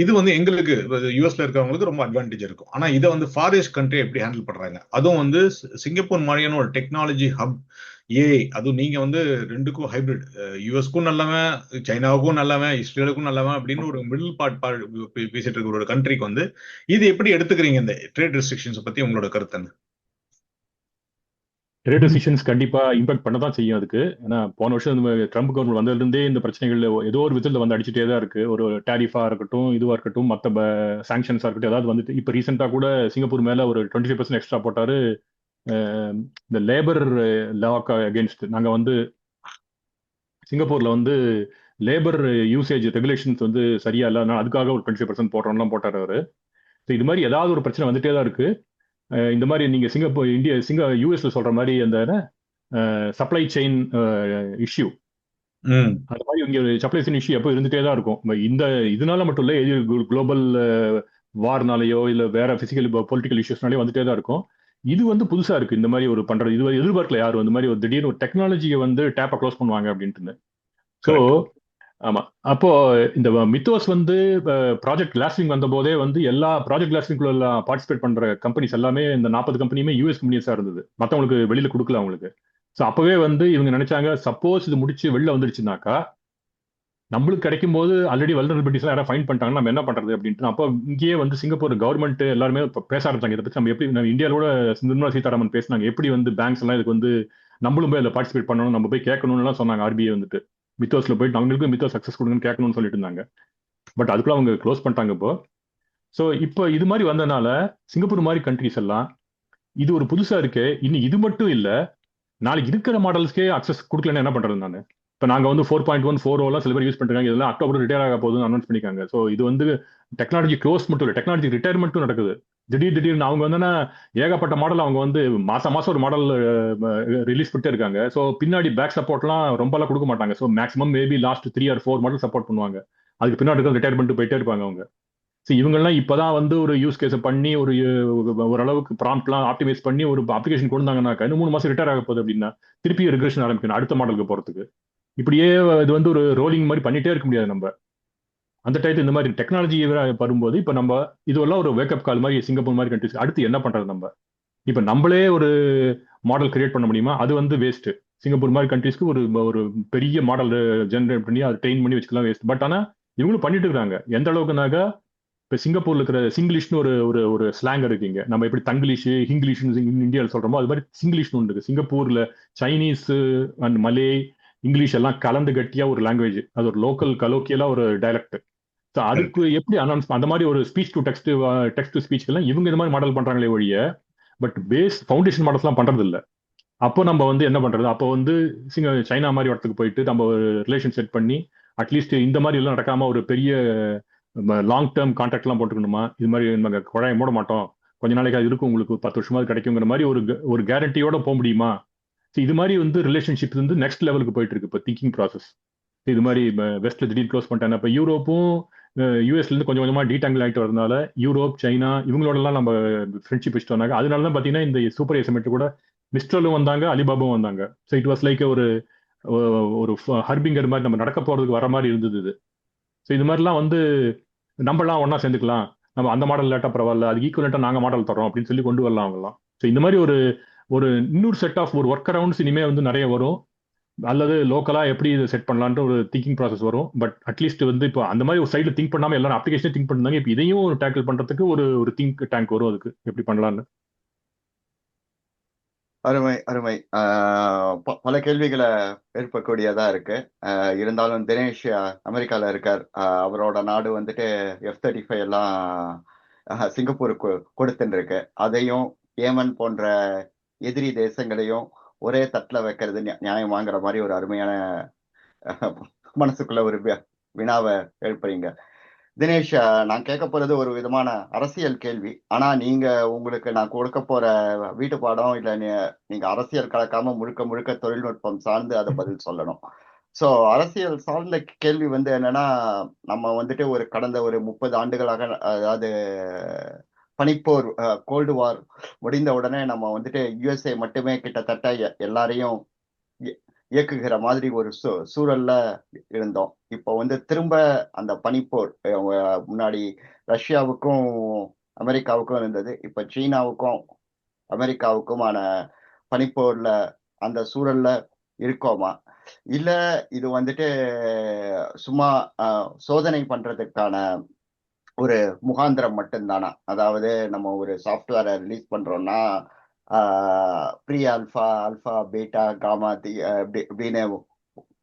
இது வந்து எங்களுக்கு யூஎஸ்ல இருக்கிறவங்களுக்கு ரொம்ப அட்வான்டேஜ் இருக்கும். ஆனா இதை வந்து ஃபார் ஈஸ்ட் கண்ட்ரி எப்படி ஹேண்டில் பண்றாங்க? அதுவும் வந்து சிங்கப்பூர் மாதிரியான ஒரு டெக்னாலஜி ஹப் ஏஐ, அதுவும் நீங்க வந்து ரெண்டுக்கும் ஹைபிரிட், யூஎஸ்க்கும் நல்லவன், சைனாவுக்கும் நல்லவன், இஸ்ரேலுக்கும் நல்லவன் அப்படின்னு ஒரு மிடில் பார்ட் பேசிட்டு இருக்கிற ஒரு கண்ட்ரிக்கு வந்து இது எப்படி எடுத்துக்கிறீங்க? இந்த ட்ரேட் ரெஸ்ட்ரிக்ஷன்ஸ் பத்தி உங்களோட கருத்து என்ன? ட்ரேட் ரெஸ்ட்ரிக்ஷன்ஸ் கண்டிப்பா இம்பாக்ட் பண்ண தான் செய்யும் அதுக்கு. ஏன்னா போன வருஷம் ட்ரம்ப் கவர்மெண்ட் வந்ததுலேருந்தே இந்த பிரச்சனைகள் ஏதோ ஒரு விதத்தில் வந்து அடிச்சுட்டே தான் இருக்கு. ஒரு டேரிஃபா இருக்கட்டும், இதுவா இருக்கட்டும், மற்ற சாங்ஷன்ஸா இருக்கட்டும், ஏதாவது வந்துட்டு இப்போ ரீசெண்டா கூட சிங்கப்பூர் மேல ஒரு 25% எக்ஸ்ட்ரா போட்டாரு. இந்த லேபர் லாக்கு அகேன்ஸ்ட் நாங்க வந்து சிங்கப்பூர்ல வந்து லேபர் யூசேஜ் ரெகுலேஷன்ஸ் வந்து சரியா இல்லை, அதுக்காக ஒரு 25% போடுறோம்லாம் போட்டார் அவரு. ஸோ இது மாதிரி ஏதாவது ஒரு பிரச்சனை வந்துட்டே தான் இருக்கு. இந்த மாதிரி நீங்க யூஎஸ்ல சொல்ற மாதிரி அந்த சப்ளை செயின் இஷ்யூ, அந்த மாதிரி இங்க சப்ளை செயின் இஷ்யூ எப்போ இருந்துட்டே தான் இருக்கும். இந்த இதனால மட்டும் இல்ல, குளோபல் வார்னாலேயோ இல்ல வேற பிசிக்கல் பொலிட்டிக்கல் இஷ்யூஸ்னாலேயோ வந்துட்டே தான் இருக்கும். இது வந்து புதுசா இருக்கு இந்த மாதிரி ஒரு பண்றது. இது எதிர்பார்க்கல யாரும் இந்த மாதிரி ஒரு திடீர்னு ஒரு டெக்னாலஜியை வந்து டேப்பை க்ளோஸ் பண்ணுவாங்க அப்படின்ட்டு. ஸோ ஆமா, அப்போ இந்த மித்தோஸ் வந்து ப்ராஜெக்ட் கிளாஸ்விங் வந்த போதே வந்து எல்லா ப்ராஜெக்ட் கிளாஸ்விங்குள்ள பார்ட்டிசிபேட் பண்ற கம்பெனிஸ் எல்லாமே இந்த 40 கம்பெனியுமே யூஎஸ் கம்பெனிஸா இருந்தது. மற்றவங்களுக்கு வெளியில கொடுக்கல அவங்களுக்கு. ஸோ அப்பவே வந்து இவங்க நினைச்சாங்க சப்போஸ் இது முடிச்சு வெளில வந்துருச்சுனாக்கா நம்மளுக்கு கிடைக்கும் போது ஆல்ரெடி வல்னரபிலிட்டிஸ் யாராவது ஃபைன் பண்ணிட்டாங்கன்னா நம்ம என்ன பண்றது அப்படின்ட்டு. அப்போ இங்கேயே வந்து சிங்கப்பூர் கவர்மெண்ட் எல்லாருமே பேச ஆரம்பிச்சாங்க இதை பத்தி. நம்ம எப்படி இந்தியாவோட நிர்மலா சீதாராமன் பேசினாங்க, எப்படி வந்து பேங்க்ஸ் எல்லாம் இதுக்கு வந்து நம்மளும் போய் அதில் பார்ட்டிசிபேட் பண்ணணும், நம்ம போய் கேட்கணும்னு சொன்னாங்க. ஆர்பிஐ வந்துட்டு மித்தோஸ்ல போயிட்டு அவங்களுக்கும் மித்தோ சக்சஸ் கொடுங்கன்னு கேட்கணும்னு சொல்லிட்டு இருந்தாங்க. பட் அதுக்குள்ள அவங்க க்ளோஸ் பண்ணிட்டாங்க இப்போ. ஸோ இப்போ இது மாதிரி வந்ததுனால சிங்கப்பூர் மாதிரி கண்ட்ரிஸ் எல்லாம் இது ஒரு புதுசா இருக்கு. இன்னும் இது மட்டும் இல்லை, நாளைக்கு இருக்கிற மாடல்ஸ்க்கே அக்சஸ் கொடுக்கலன்னு என்ன பண்றது? நான் இப்போ நாங்கள் வந்து 4.1 4.0 சில பேர் யூஸ் பண்ணிருக்காங்க. இதெல்லாம் அக்டோபர் ரிட்டையர் ஆக போகுதுன்னு அனௌன்ஸ் பண்ணிருக்காங்க. ஸோ இது வந்து டெக்னாலஜி க்ளோஸ் மட்டும் இல்லை, டெக்னாலஜி ரிட்டையர்மெண்ட்டும் நடக்குது. திடீர்னு அவங்க வந்து ஏகப்பட்ட மாடல் அவங்க வந்து மாசம் ஒரு மாடல் ரிலீஸ் பண்ணிட்டே இருக்காங்க. ஸோ பின்னாடி பேக் சப்போர்ட்லாம் ரொம்பலாம் கொடுக்க மாட்டாங்க. So maximum maybe last 3 or 4 model support பண்ணுவாங்க. அதுக்கு பின்னாடி ரிட்டையர்மெண்ட் போயிட்டே இருப்பாங்க அவங்க. ஸோ இவங்கெல்லாம் இப்போதான் வந்து ஒரு யூஸ் கேஸை பண்ணி ஓரளவுக்கு ப்ராம்ப்ட்லாம் ஆப்டிமைஸ் பண்ணி ஒரு அப்ளிகேஷன் கொண்டு வந்தாங்கன்னாக்கா இன்னும் 3 மாசம் ரிட்டையர் ஆக போகுது அப்படின்னா திருப்பி ரிக்ரெஷன் ஆரம்பிக்கணும் அடுத்த மாடலுக்கு போறதுக்கு. இப்படியே இது வந்து ஒரு ரோலிங் மாதிரி பண்ணிட்டே இருக்க முடியாது நம்ம. அந்த டைத்து இந்த மாதிரி டெக்னாலஜி வரும்போது இப்போ நம்ம இதுவெல்லாம் ஒரு வேக்கப் கால் மாதிரி சிங்கப்பூர் மாதிரி கண்ட்ரிஸ் அடுத்து என்ன பண்றது நம்ம. இப்போ நம்மளே ஒரு மாடல் கிரியேட் பண்ண முடியுமா? அது வந்து வேஸ்ட். சிங்கப்பூர் மாதிரி கண்ட்ரிஸ்க்கு ஒரு ஒரு பெரிய மாடல் ஜென்ரேட் பண்ணி அதை ட்ரெயின் பண்ணி வச்சுக்கலாம் வேஸ்ட். பட் ஆனால் இவங்களும் பண்ணிட்டு இருக்காங்க. எந்த அளவுக்குனாக்கா இப்போ சிங்கப்பூர்ல இருக்கிற சிங்கிலீஷ்னு ஒரு ஒரு ஒரு ஸ்லாங் இருக்குங்க. நம்ம எப்படி தங்கிலீஷ் இங்கிலீஷ் இந்தியாவில் சொல்றோமோ அது மாதிரி சிங்கிலீஷ்னு ஒன்று இருக்கு. சிங்கப்பூர்ல சைனீஸ் அண்ட் மலே இங்கிலீஷ் எல்லாம் கலந்து கட்டியா ஒரு லாங்குவேஜ். அது ஒரு லோக்கல் கலோக்கியலா ஒரு டைலக்ட். ஸோ அதுக்கு எப்படி அனௌன்ஸ் அந்த மாதிரி ஒரு ஸ்பீச் டு டெக்ஸ்ட் டு ஸ்பீச்க்கெல்லாம் இவங்க இந்த மாதிரி மாடல் பண்றாங்களே ஒழிய பட் பேஸ் ஃபவுண்டேஷன் மாடல்ஸ்லாம் பண்றது இல்லை. அப்போ நம்ம வந்து என்ன பண்றது? அப்போ வந்து சைனா மாதிரி இடத்துக்கு போயிட்டு நம்ம ஒரு ரிலேஷன் செட் பண்ணி அட்லீஸ்ட் இந்த மாதிரி எல்லாம் நடக்காம ஒரு பெரிய லாங் டேர்ம் கான்ட்ராக்ட்லாம் போட்டுக்கணுமா? இது மாதிரி நம்ம குழாயை மூட மாட்டோம், கொஞ்ச நாளைக்கு அது இருக்கும், உங்களுக்கு 10 வருஷமாவது கிடைக்குங்கிற மாதிரி ஒரு கேரண்டியோட போக முடியுமா? இது மாதிரி வந்து ரிலேஷன்ஷிப் வந்து நெக்ஸ்ட் லெவலுக்கு போயிட்டு இருக்கு இப்போ திங்கிங் ப்ராசஸ். இது மாதிரி வெஸ்ட்ல திடீர் க்ளோஸ் பண்ணிட்டாங்க. இப்போ யூரோப்பும் யூஎஸ்ல இருந்து கொஞ்சம் கொஞ்சமா டீடாங்கிள் ஆகிட்டு வரதுனால யூரோப் சைனா இவங்களோடலாம் நம்ம ஃப்ரெண்ட்ஷிப் வச்சுட்டு வந்தாங்க. அதனால தான் பார்த்தீங்கன்னா இந்த சூப்பர் ஏசமெட் கூட மிஸ்ட்ரலும் வந்தாங்க, அலிபாபாவும் வந்தாங்க. ஸோ இட் வாஸ் லைக் ஒரு ஹர்பிங்கர் மாதிரி நம்ம நடக்க போறதுக்கு வர மாதிரி இருந்தது இது. ஸோ இது மாதிரிலாம் வந்து நம்மளாம் ஒன்னா சேர்ந்துக்கலாம், நம்ம அந்த மாடல் லேட்டா பரவாயில்ல, அதுக்கு ஈக்குவலண்டா நாங்க மாடல் தரோம் அப்படின்னு சொல்லி கொண்டு வரலாம் அவங்கலாம். ஸோ இந்த மாதிரி ஒரு ஒரு இன்னொரு செட் ஆஃப் ஒரு ஒர்க் அரவுண்ட்ஸ் இனிமே வந்து நிறைய வரும். அல்லது லோக்கலா எப்படி இதை செட் பண்ணலான்ற ஒரு திங்கிங் ப்ராசஸ் வரும். பட் அட்லீஸ்ட் வந்து இப்போ அந்த மாதிரி ஒரு சைடில் திங்க் பண்ணாம எல்லாரும் அப்ளிகேஷனே திங்க் பண்ணாங்க. இப்போ இதையும் டேக்கிள் பண்றதுக்கு ஒரு திங்க் டேங்க் வரும். அதுக்கு எப்படி பண்ணலாம்னு. அருமை அருமை. பல கேள்விகளை எழுப்பக்கூடியதா இருக்கு. இருந்தாலும் தினேஷ் அமெரிக்கால இருக்கார். அவரோட நாடு வந்துட்டு F-35 எல்லாம் சிங்கப்பூருக்கு கொடுத்துட்டு இருக்கு. அதையும் ஏமன் போன்ற எதிரி தேசங்களையும் ஒரே தட்டுல வைக்கிறது நியாயமாங்கிற மாதிரி ஒரு அருமையான மனசுக்குள்ள ஒரு வினாவை எழுப்புறீங்க. தினேஷ், நான் கேட்க போறது ஒரு விதமான அரசியல் கேள்வி. ஆனா நீங்க உங்களுக்கு நான் கொடுக்க போற வீட்டு பாடம் இல்ல, நீங்க அரசியல் கலக்காம முழுக்க முழுக்க தொழில்நுட்பம் சார்ந்து அதை பதில் சொல்லணும். சோ அரசியல் சார்ந்த கேள்வி வந்து என்னன்னா, நம்ம வந்துட்டு கடந்த ஒரு 30 ஆண்டுகளாக, அதாவது பனிப்போர் கோல்டு வார் முடிந்த உடனே நம்ம வந்துட்டு USA மட்டுமே கிட்டத்தட்ட எல்லாரையும் இயக்குகிற மாதிரி ஒரு சூழல்ல இருந்தோம். இப்போ வந்து திரும்ப அந்த பனிப்போர், முன்னாடி ரஷ்யாவுக்கும் அமெரிக்காவுக்கும் இருந்தது, இப்ப சீனாவுக்கும் அமெரிக்காவுக்குமான பனிப்போர்ல அந்த சூழல்ல இருக்கோமா, இல்ல இது வந்துட்டு சும்மா சோதனை பண்றதுக்கான ஒரு முகாந்திரம் மட்டும்தானா? அதாவது நம்ம ஒரு சாஃப்ட்வேரை ரிலீஸ் பண்றோம்னா pre alpha, alpha, beta, gamma அப்படின்னு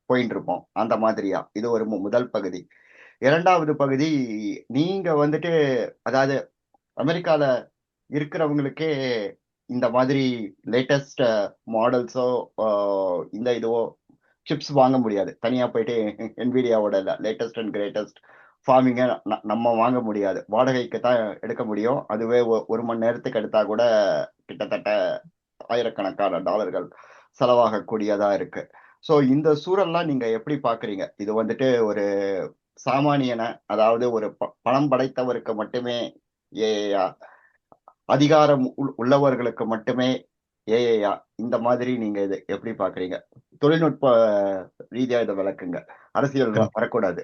போயிட்டு இருப்போம். அந்த மாதிரியா? இது ஒரு முதல் பகுதி. இரண்டாவது பகுதி, நீங்க வந்துட்டு அதாவது அமெரிக்கால இருக்கிறவங்களுக்கே இந்த மாதிரி லேட்டஸ்ட் மாடல்ஸோ இந்த இதுவோ சிப்ஸ் வாங்க முடியாது. தனியா போயிட்டு NVIDIAவோட லேட்டஸ்ட் அண்ட் கிரேட்டஸ்ட் ஃபார்மிங்க நம்ம வாங்க முடியாது. வாடகைக்கு தான் எடுக்க முடியும். அதுவே 1 மணி நேரத்துக்கு எடுத்தா கூட கிட்டத்தட்ட ஆயிரக்கணக்கான டாலர்கள் செலவாகக்கூடியதா இருக்கு. ஸோ இந்த சூழல்லாம் நீங்க எப்படி பாக்குறீங்க? இது வந்துட்டு ஒரு சாமானியன, அதாவது ஒரு பணம் படைத்தவருக்கு மட்டுமே ஏஐயா, அதிகாரம் உள்ளவர்களுக்கு மட்டுமே ஏஐயா, இந்த மாதிரி நீங்க இதை எப்படி பாக்குறீங்க? தொழில்நுட்ப ரீதியா இதை விளக்குங்க. அரசியல் வரக்கூடாது.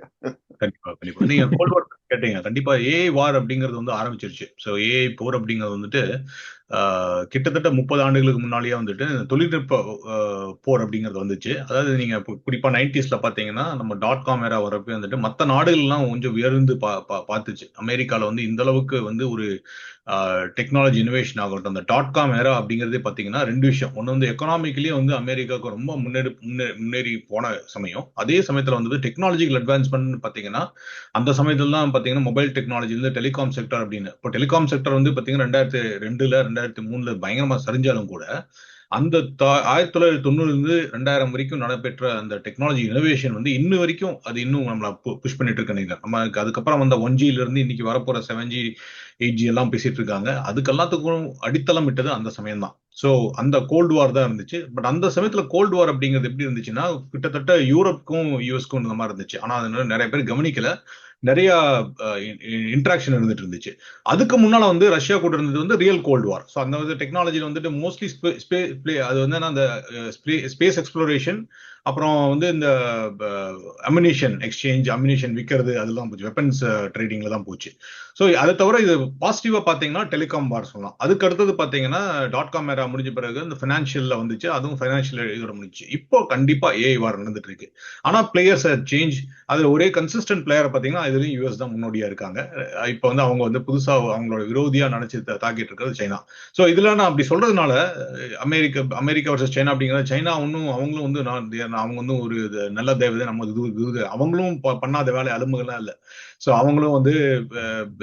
கண்டிப்பா கண்டிப்பா. நீங்க கோல்ட் வார் கேட்டீங்க. கண்டிப்பா ஏஐ வார் அப்படிங்கிறது வந்து ஆரம்பிச்சிருச்சு. ஸோ ஏஐ போர் அப்படிங்கிறது வந்துட்டு கிட்டத்தட்ட 30 ஆண்டுகளுக்கு முன்னாலேயே வந்துட்டு தொழில்நுட்ப போர் அப்படிங்கிறது வந்துச்சு. அதாவது நீங்க குறிப்பா 90ஸ்ல பாத்தீங்கன்னா நம்ம .com era வரப்போ வந்துட்டு மற்ற நாடுகள்லாம் கொஞ்சம் உயர்ந்து பார்த்துச்சு. அமெரிக்கால வந்து இந்த அளவுக்கு வந்து ஒரு டெக்னாலஜி இனோவேஷன் ஆகட்டும். அந்த .com era அப்படிங்கிறதே பாத்தீங்கன்னா 2 விஷயம். ஒன்று வந்து எக்கனாமிக்கலியே வந்து அமெரிக்காவுக்கு ரொம்ப முன்னேறி போன சமயம். அதே சமயத்துல வந்து டெக்னாலஜிக்கல் அட்வான்ஸ்மெண்ட் பாத்தீங்கன்னா அந்த சமயத்துல தான் பாத்தீங்கன்னா மொபைல் டெக்னாலஜி வந்து டெலிகாம் செக்டர் அப்படின்னு. இப்போ டெலிகாம் செக்டர் வந்து பாத்தீங்கன்னா 2002ல 2003ல பயங்கரமா சரிஞ்சாலும் கூட அந்த 1990 2000 வரைக்கும் நடைபெற்ற அந்த டெக்னாலஜி இனோவேஷன் வந்து இன்ன வரைக்கும் அது இன்னும் நம்மள புஷ் பண்ணிட்டு இருக்கு நினைக்கிறேன். நம்ம அதுக்கப்புறம் வந்த 1G இருந்து இன்னைக்கு வரப்போற 7G 8G எல்லாம் பேசிட்டு இருக்காங்க. அதுக்கு எல்லாத்துக்கும் அடித்தளம் இட்டது அந்த சமயம் தான். ஸோ அந்த கோல்டு வார் தான் இருந்துச்சு. பட் அந்த சமயத்துல கோல்டு வார் அப்படிங்கிறது எப்படி இருந்துச்சுன்னா கிட்டத்தட்ட யூரோப்புக்கும் யூஎஸ்க்கும் இந்த மாதிரி இருந்துச்சு. ஆனா அது நிறைய பேர் கவனிக்கல. நிறைய இன்ட்ராக்ஷன் இருந்துட்டு இருந்துச்சு. அதுக்கு முன்னால வந்து ரஷ்யா கூட இருந்தது வந்து ரியல் கோல்டு வார். ஸோ அந்த டெக்னாலஜியில் வந்துட்டு மோஸ்ட்லி அது வந்து அந்த ஸ்பேஸ் எக்ஸ்ப்ளோரேஷன், அப்புறம் வந்து இந்த அம்யூனிஷன் எக்ஸ்சேஞ்ச், அம்யூனிஷன் விற்கிறது, அதெல்லாம் போச்சு. வெப்பன்ஸ் ட்ரேடிங்ல தான் போச்சு. ஸோ அதை தவிர இது பாசிட்டிவா பாத்தீங்கன்னா டெலிகாம் வார் சொல்லலாம். அதுக்கு அடுத்தது பாத்தீங்கன்னா .com era முடிஞ்ச பிறகு இந்த பினான்சியல்ல வந்துச்சு. அதுவும் பைனான்சியல் இதோட முடிச்சு. இப்போ கண்டிப்பா ஏஐ வார் நடந்துட்டு இருக்கு. ஆனா பிளேயர்ஸ் சேஞ்ச். அதுல ஒரே கன்சிஸ்டன்ட் பிளேயரை பாத்தீங்கன்னா இதுலயும் யூஎஸ் தான் முன்னோடியா இருக்காங்க. இப்போ வந்து அவங்க வந்து புதுசா அவங்களோட விரோதியா நினைச்சு தாக்கிட்டு இருக்கிறது சைனா. ஸோ இதுல நான் அப்படி சொல்றதுனால அமெரிக்கா வர்சஸ் சைனா அப்படிங்கிறது, சைனா ஒன்னும் அவங்களும் வந்து அவங்க வந்து ஒரு நல்ல தேவதை, நம்ம அவங்களும் பண்ணாத வேலை அலும்புகள்லாம் இல்லை. ஸோ அவங்களும் வந்து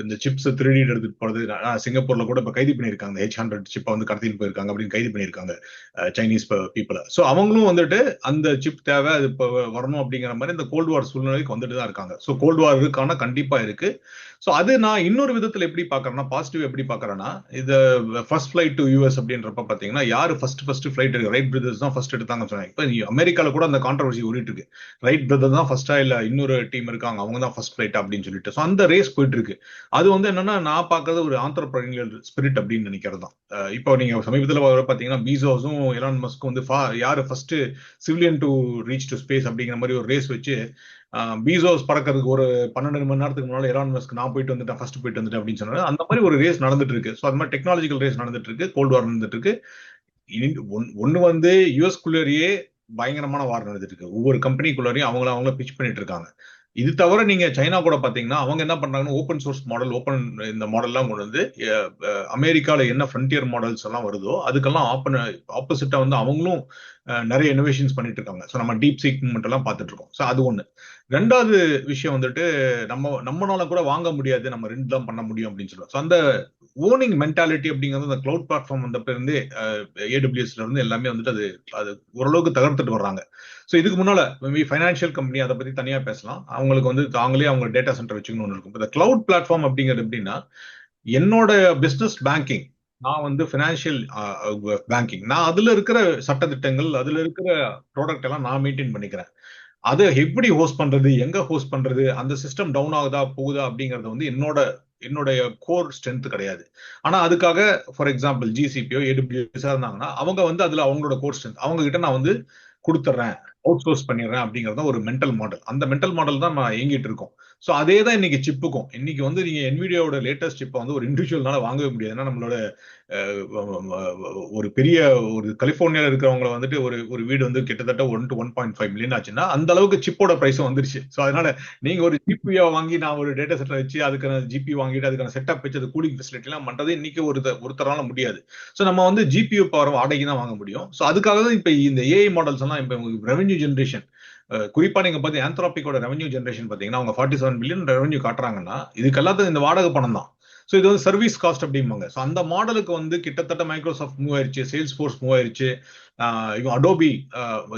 இந்த சிப்ஸ் 3D எடுத்துட்டு போறது, சிங்கப்பூர்ல கூட இப்ப கைது பண்ணியிருக்காங்க. H100 சிப்பை வந்து கடத்திட்டு போயிருக்காங்க அப்படின்னு கைது பண்ணியிருக்காங்க சைனீஸ் பீப்புளை. ஸோ அவங்களும் வந்துட்டு அந்த சிப் தேவை, அது இப்போ வரணும் அப்படிங்கிற மாதிரி இந்த கோல்டு வார் சூழ்நிலைக்கு வந்துட்டு தான் இருக்காங்க. ஸோ கோல்டு வார் இருக்கான கண்டிப்பா இருக்கு. ஸோ அது நான் இன்னொரு விதத்துல எப்படி பாக்குறேன்னா, பாசிட்டிவ் எப்படி பாக்குறேன்னா, இது ஃபர்ஸ்ட் ஃபிளைட் டு யூஎஸ் அப்படின்றப்ப பாத்தீங்கன்னா யாரு ஃபர்ஸ்ட் ஃபிளைட் ரைட் பிரதர்ஸ் தான் ஃபர்ஸ்ட் எடுத்தாங்கன்னு சொன்னாங்க. இப்போ அமெரிக்கால கூட அந்த கான்ட்ரவர்சி ஓடிட்டு இருக்கு. ரைட் பிரதர் தான் ஃபர்ஸ்டா இல்ல இன்னொரு டீம் இருக்காங்க அவங்க தான் ஃபர்ஸ்ட் ஃபிளைட் அப்படின்னு சொல்லிட்டு. ஸோ அந்த ரேஸ் போயிட்டு இருக்கு. அது வந்து என்னன்னா நான் பார்க்கறது ஒரு ஆண்டர்பிரினியர் ஸ்பிரிட் அப்படின்னு நினைக்கிறது தான். இப்போ நீங்க சமீபத்தில் பாத்தீங்கன்னா பீசோஸும் எலான் மஸ்க்கும் வந்து யாரு first civilian to reach to space அப்படிங்கிற மாதிரி ஒரு ரேஸ் வச்சு, பீசோஸ் பறக்கிறதுக்கு ஒரு 12 மணி நேரத்துக்கு முன்னால எலான் மஸ்க் நான் போயிட்டு வந்துட்டேன், ஃபர்ஸ்ட் போயிட்டு வந்துட்டேன் அப்படின்னு சொன்னாரு. அந்த மாதிரி ஒரு ரேஸ் நடந்துட்டு இருக்கு. ஸோ அது மாதிரி டெக்னாலஜிக்கல் ரேஸ் நடந்துட்டு இருக்கு, கோல்டு வார் நடந்துட்டு இருக்கு. ஒன்னு வந்து யூஎஸ்குள்ளேயே பயங்கரமான வார் நடந்துட்டு இருக்கு. ஒவ்வொரு கம்பெனிக்குள்ளரையும் அவங்கள பிச் பண்ணிட்டு இருக்காங்க. இது தவிர நீங்க சைனா கூட பாத்தீங்கன்னா அவங்க என்ன பண்றாங்கன்னா ஓப்பன் சோர்ஸ் மாடல், இந்த மாடல்லாம் கொண்டு வந்து அமெரிக்கால என்ன ஃப்ரண்டியர் மாடல்ஸ் எல்லாம் வருதோ அதுக்கெல்லாம் ஆப்போசிட்டா வந்து அவங்களும் நிறைய இனோவேஷன்ஸ் பண்ணிட்டு இருக்காங்க. ஸோ நம்ம டீப் சீக் மட்டும் எல்லாம் பார்த்துட்டு இருக்கோம். ஸோ அது ஒண்ணு. ரெண்டாவது விஷயம் வந்துட்டு நம்மளால கூட வாங்க முடியாது, நம்ம ரெண்டு தான் பண்ண முடியும் அப்படின்னு சொல்லுவோம். ஸோ அந்த ஓனிங் மென்டாலிட்டி அப்படிங்கிறது அந்த கிளவுட் பிளாட்ஃபார்ம் வந்தப்ப இருந்தே ஏடபிள்யூஎஸ்ல இருந்து எல்லாமே வந்துட்டு அது ஓரளவுக்கு தகர்த்துட்டு வர்றாங்க. ஸோ இதுக்கு முன்னால ஃபைனான்சியல் கம்பெனி அதை பத்தி தனியா பேசலாம். அவங்களுக்கு வந்து தாங்களே அவங்க டேட்டா சென்டர் வச்சுக்கணும்னு ஒன்று இருக்கும். இந்த கிளவுட் பிளாட்ஃபார்ம் அப்படிங்கிறது எப்படின்னா, என்னோட பிசினஸ் பேங்கிங், நான் வந்து பினான்சியல் பேங்கிங், நான் அதுல இருக்கிற சட்டத்திட்டங்கள், அதுல இருக்கிற ப்ராடக்ட் எல்லாம் நான் மெயின்டைன் பண்ணிக்கிறேன். அதை எப்படி ஹோஸ்ட் பண்றது, எங்க ஹோஸ்ட் பண்றது, அந்த சிஸ்டம் டவுன் ஆகுதா போகுதா அப்படிங்கறது வந்து என்னுடைய கோர் ஸ்ட்ரென்த் கிடையாது. ஆனா அதுக்காக ஃபார் எக்ஸாம்பிள் ஜிசிபியோ ஏடபிள்யூஎஸ் இருந்தாங்கன்னா அவங்க வந்து அதுல அவங்களோட கோர் ஸ்ட்ரென்த் அவங்க கிட்ட நான் வந்து கொடுத்துட்றேன், அவுட் சோர்ஸ் பண்ணிடுறேன் அப்படிங்கறது ஒரு மென்டல் மாடல். அந்த மென்டல் மாடல் தான் நான் இயங்கிட்டு இருக்கோம். ஸோ அதே தான் இன்னைக்கு சிப்புக்கும். இன்னைக்கு வந்து நீங்க NVIDIAவோட லேட்டஸ்ட் சிப்பை வந்து ஒரு இண்டிவிஜுவல்னால வாங்கவே முடியாது. ஏன்னா நம்மளோட ஒரு பெரிய ஒரு கலிபோர்னியால இருக்கிறவங்களை வந்துட்டு ஒரு வீடு வந்து கிட்டத்தட்ட 1 to 1.5 மில்லியன் ஆச்சுன்னா அந்த அளவுக்கு சிப்போட பிரைஸும் வந்துருச்சு. ஸோ அதனால நீங்க ஒரு ஜிபியை வாங்கி நான் ஒரு டேட்டா சென்டர் வச்சு அதுக்கான ஜிபி வாங்கிட்டு அதுக்கான செட்டப் வச்சு அது கூலிங் ஃபெசிலிட்டி எல்லாம் பண்றது இன்னைக்கு ஒருத்தரால முடியாது. ஸோ நம்ம வந்து ஜிபியூ பவர் வாடகைக்கு தான் வாங்க முடியும். ஸோ அதுக்காக தான் இப்ப இந்த ஏஐ மாடல்ஸ் எல்லாம் இப்ப ரெவென்யூ ஜென்ரேஷன், குறிப்பா நீங்க பாத்தீங்க ஆந்த்ரோபிக்கோட ரெவென்யூ ஜென்ரேஷன் பாத்தீங்கன்னா அவங்க 47 பில்லியன் ரெவென்யூ காட்டுறாங்கன்னா இதுக்கு எல்லாத்துக்கும் இந்த வாடகை பணம் தான். ஸோ இது வந்து சர்வீஸ் காஸ்ட் அப்படிம்பாங்க. ஸோ அந்த மாடலுக்கு வந்து கிட்டத்தட்ட மைக்ரோசாஃப்ட் மூவ் ஆயிருச்சு, சேல்ஸ் ஃபோர்ஸ் மூவ் ஆயிருச்சு, இவங்க அடோபி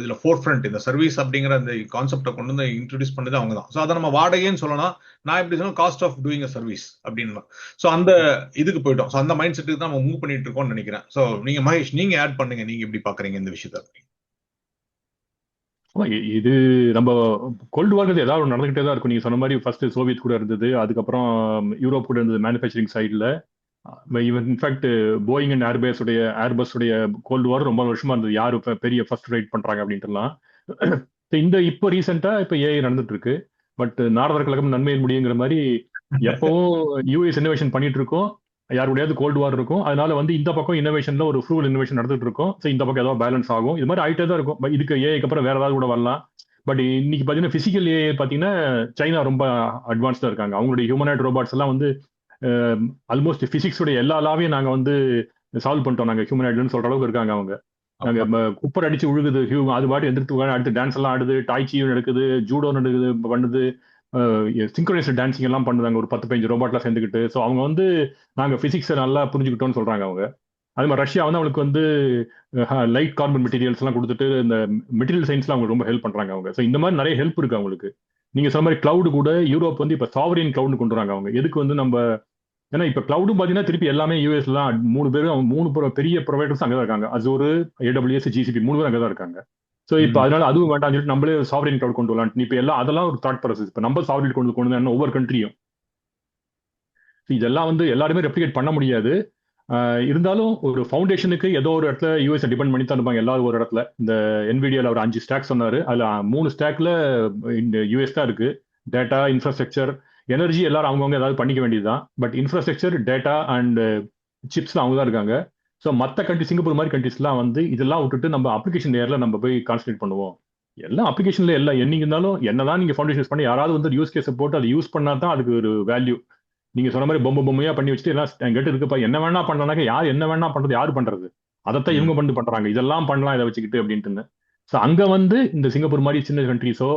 இதுல ஃபோர் ஃப்ரண்ட் இந்த சர்வீஸ் அப்படிங்கிற அந்த கான்செப்டை கொண்டு வந்து இன்ட்ரடியூஸ் பண்ணது அவங்க தான். ஸோ அதை நம்ம வாடகைன்னு சொல்லலாம். நான் எப்படி சொன்னா cost of doing a service அப்படின்னு. ஸோ அந்த இதுக்கு போயிட்டோம். ஸோ அந்த மைண்ட் செட்டுக்கு தான் நம்ம மூவ் பண்ணிட்டு இருக்கோம்னு நினைக்கிறேன். ஸோ நீங்க மகேஷ், நீங்க ஆட் பண்ணுங்க, நீங்க எப்படி பாக்குறீங்க இந்த விஷயத்த? இது நம்ம கோல்டு வார்ங்கிறது ஏதாவது நடந்துகிட்டே தான் இருக்கும். நீங்க சொன்ன மாதிரி ஃபர்ஸ்ட் சோவியத் கூட இருந்தது, அதுக்கப்புறம் யூரோப் கூட இருந்தது மேனுஃபேக்சரிங் சைடில். Even in fact Boeing and Airbus உடைய கோல்டு வார் ரொம்ப வருஷமா இருந்தது, யாரு பெரிய ஃபர்ஸ்ட் ரைட் பண்றாங்க அப்படின்ட்டுலாம். இப்போ ரீசெண்டா இப்போ ஏஐ நடந்துட்டு இருக்கு. பட் நாரதர் கழகம் நன்மையில் முடியுங்கிற மாதிரி எப்பவும் யூஎஸ் இன்னோவேஷன் பண்ணிட்டு இருக்கோம், யாருடையாவது கோல்டு வார் இருக்கும். அதனால வந்து இந்த பக்கம் இன்னோவேஷன்ல ஒரு ஃப்ரூவல் இன்னோவேஷன் நடந்துட்டு இருக்கும். ஸோ இந்த பக்கம் ஏதாவது பேலன்ஸ் ஆகும். இது மாதிரி ஆகிட்டே தான் இருக்கும். இதுக்கு ஏஐக்கு அப்புறம் வேற ஏதாவது கூட வரலாம். பட் இன்னைக்கு பார்த்தீங்கன்னா பிசிக்கல் ஏஐ பார்த்தீங்கன்னா சைனா ரொம்ப அட்வான்ஸ்டாக இருக்காங்க. அவங்களுடைய ஹியூமனாய்ட் ரோபாட்ஸ் எல்லாம் வந்து ஆல்மோஸ்ட் பிசிக்ஸோடைய எல்லா லாவையும் நாங்கள் வந்து சால்வ் பண்ணிட்டோம், நாங்கள் ஹியூமனாய்டுன்னு சொல்ற அளவுக்கு இருக்காங்க அவங்க. நாங்கள் குப்பர் அடிச்சு உழுகுது, அது பாட்டு எந்திரத்து அடுத்து டான்ஸ் எல்லாம் ஆடுது, டாய்ச்சியும் நடக்குது, ஜூடோ நடக்குது, பண்ணுது, சிங்க்ரோனைஸ்ட் டான்சிங் எல்லாம் பண்ணுறாங்க ஒரு 10-15 ரோபாட்லாம் சேர்ந்துக்கிட்டு. ஸோ அவங்க வந்து நாங்கள் பிசிக்ஸை நல்லா புரிஞ்சுக்கிட்டோம்னு சொல்றாங்க அவங்க. அது மாதிரி ரஷ்யா வந்து அவங்களுக்கு வந்து லைட் கார்பன் மெட்டீரியல்ஸ் எல்லாம் கொடுத்துட்டு இந்த மெட்டீரியல் சயின்ஸ்ல அவங்க ரொம்ப ஹெல்ப் பண்றாங்க அவங்க. ஸோ இந்த மாதிரி நிறைய ஹெல்ப் இருக்கு அவங்களுக்கு. நீங்க சொன்ன மாதிரி கிளவுட் கூட யூரோப் வந்து இப்ப சாவரின் கிளவுட் கொண்டு வராங்க அவங்க. எதுக்கு வந்து நம்ம, ஏன்னா இப்ப கிளவுடும் பாத்தீங்கன்னா திருப்பி எல்லாமே யூஎஸ்ல தான். 3 பெரிய ப்ரொவைடர்ஸ் அங்கதான் இருக்காங்க. அசூர், AWS, GCP 3 பேரும் அங்கதான் இருக்காங்க. ஸோ இப்போ அதனால அதுவும் வேண்டாம்னு சொல்லிட்டு நம்மளே சாவரின் கிளவுட் கொண்டு வரலாம். இப்போ எல்லாம் அதெல்லாம் ஒரு தாட் ப்ராசஸ். இப்போ நம்ம சாவரின் கொண்டு வந்தா ஒவ்வொரு கண்ட்ரியும் இதெல்லாம் வந்து எல்லாருமே ரெப்ளிகேட் பண்ண முடியாது. இருந்தாலும் ஒரு ஃபவுண்டேஷனுக்கு ஏதோ ஒரு இடத்துல யூஎஸ் டிபெண்ட் பண்ணி தான் இருப்பாங்க எல்லாரும் ஒரு இடத்துல. இந்த NVIDIAல ஒரு 5 ஸ்டாக் சொன்னாரு. அதுல 3 ஸ்டாக்ல இந்த யூஎஸ் தான் இருக்கு. டேட்டா, இன்ஃப்ராஸ்ட்ரக்சர், எனர்ஜி எல்லாரும் அவங்கவுங்க ஏதாவது பண்ணிக்க வேண்டியதுதான். But infrastructure, data and chips அவங்க தான் இருக்காங்க. ஸோ மற்ற கண்ட்ரி, சிங்கப்பூர் மாதிரி கண்ட்ரிஸ்லாம் வந்து இதெல்லாம் விட்டுட்டு நம்ம அப்ளிகேஷன் லேயர்ல நம்ம போய் கான்சன்ட்ரேட் பண்ணுவோம். எல்லாம் அப்ளிகேஷன்ல எல்லாம் என்னைக்கு இருந்தாலும் என்னதான் நீங்க ஃபவுண்டேஷன் பண்ணி யாராவது வந்து யூஸ் கேஸை போட்டு அதை யூஸ் பண்ணா தான் அதுக்கு ஒரு வேல்யூ. நீங்க சொன்ன மாதிரி பொம்மையா பண்ணி வச்சுட்டு எல்லாம் என்கிட்ட இருக்குப்பா என்ன வேணா பண்ணலாம்னாக்க யார் என்ன வேணா பண்றது, யாரு பண்றது? அதைத்தான் இவங்க பண்றாங்க. இதெல்லாம் பண்ணலாம் இதை வச்சுக்கிட்டு அப்படின்ட்டு. ஸோ அங்க வந்து இந்த சிங்கப்பூர் மாதிரி சின்ன கண்ட்ரிஸோ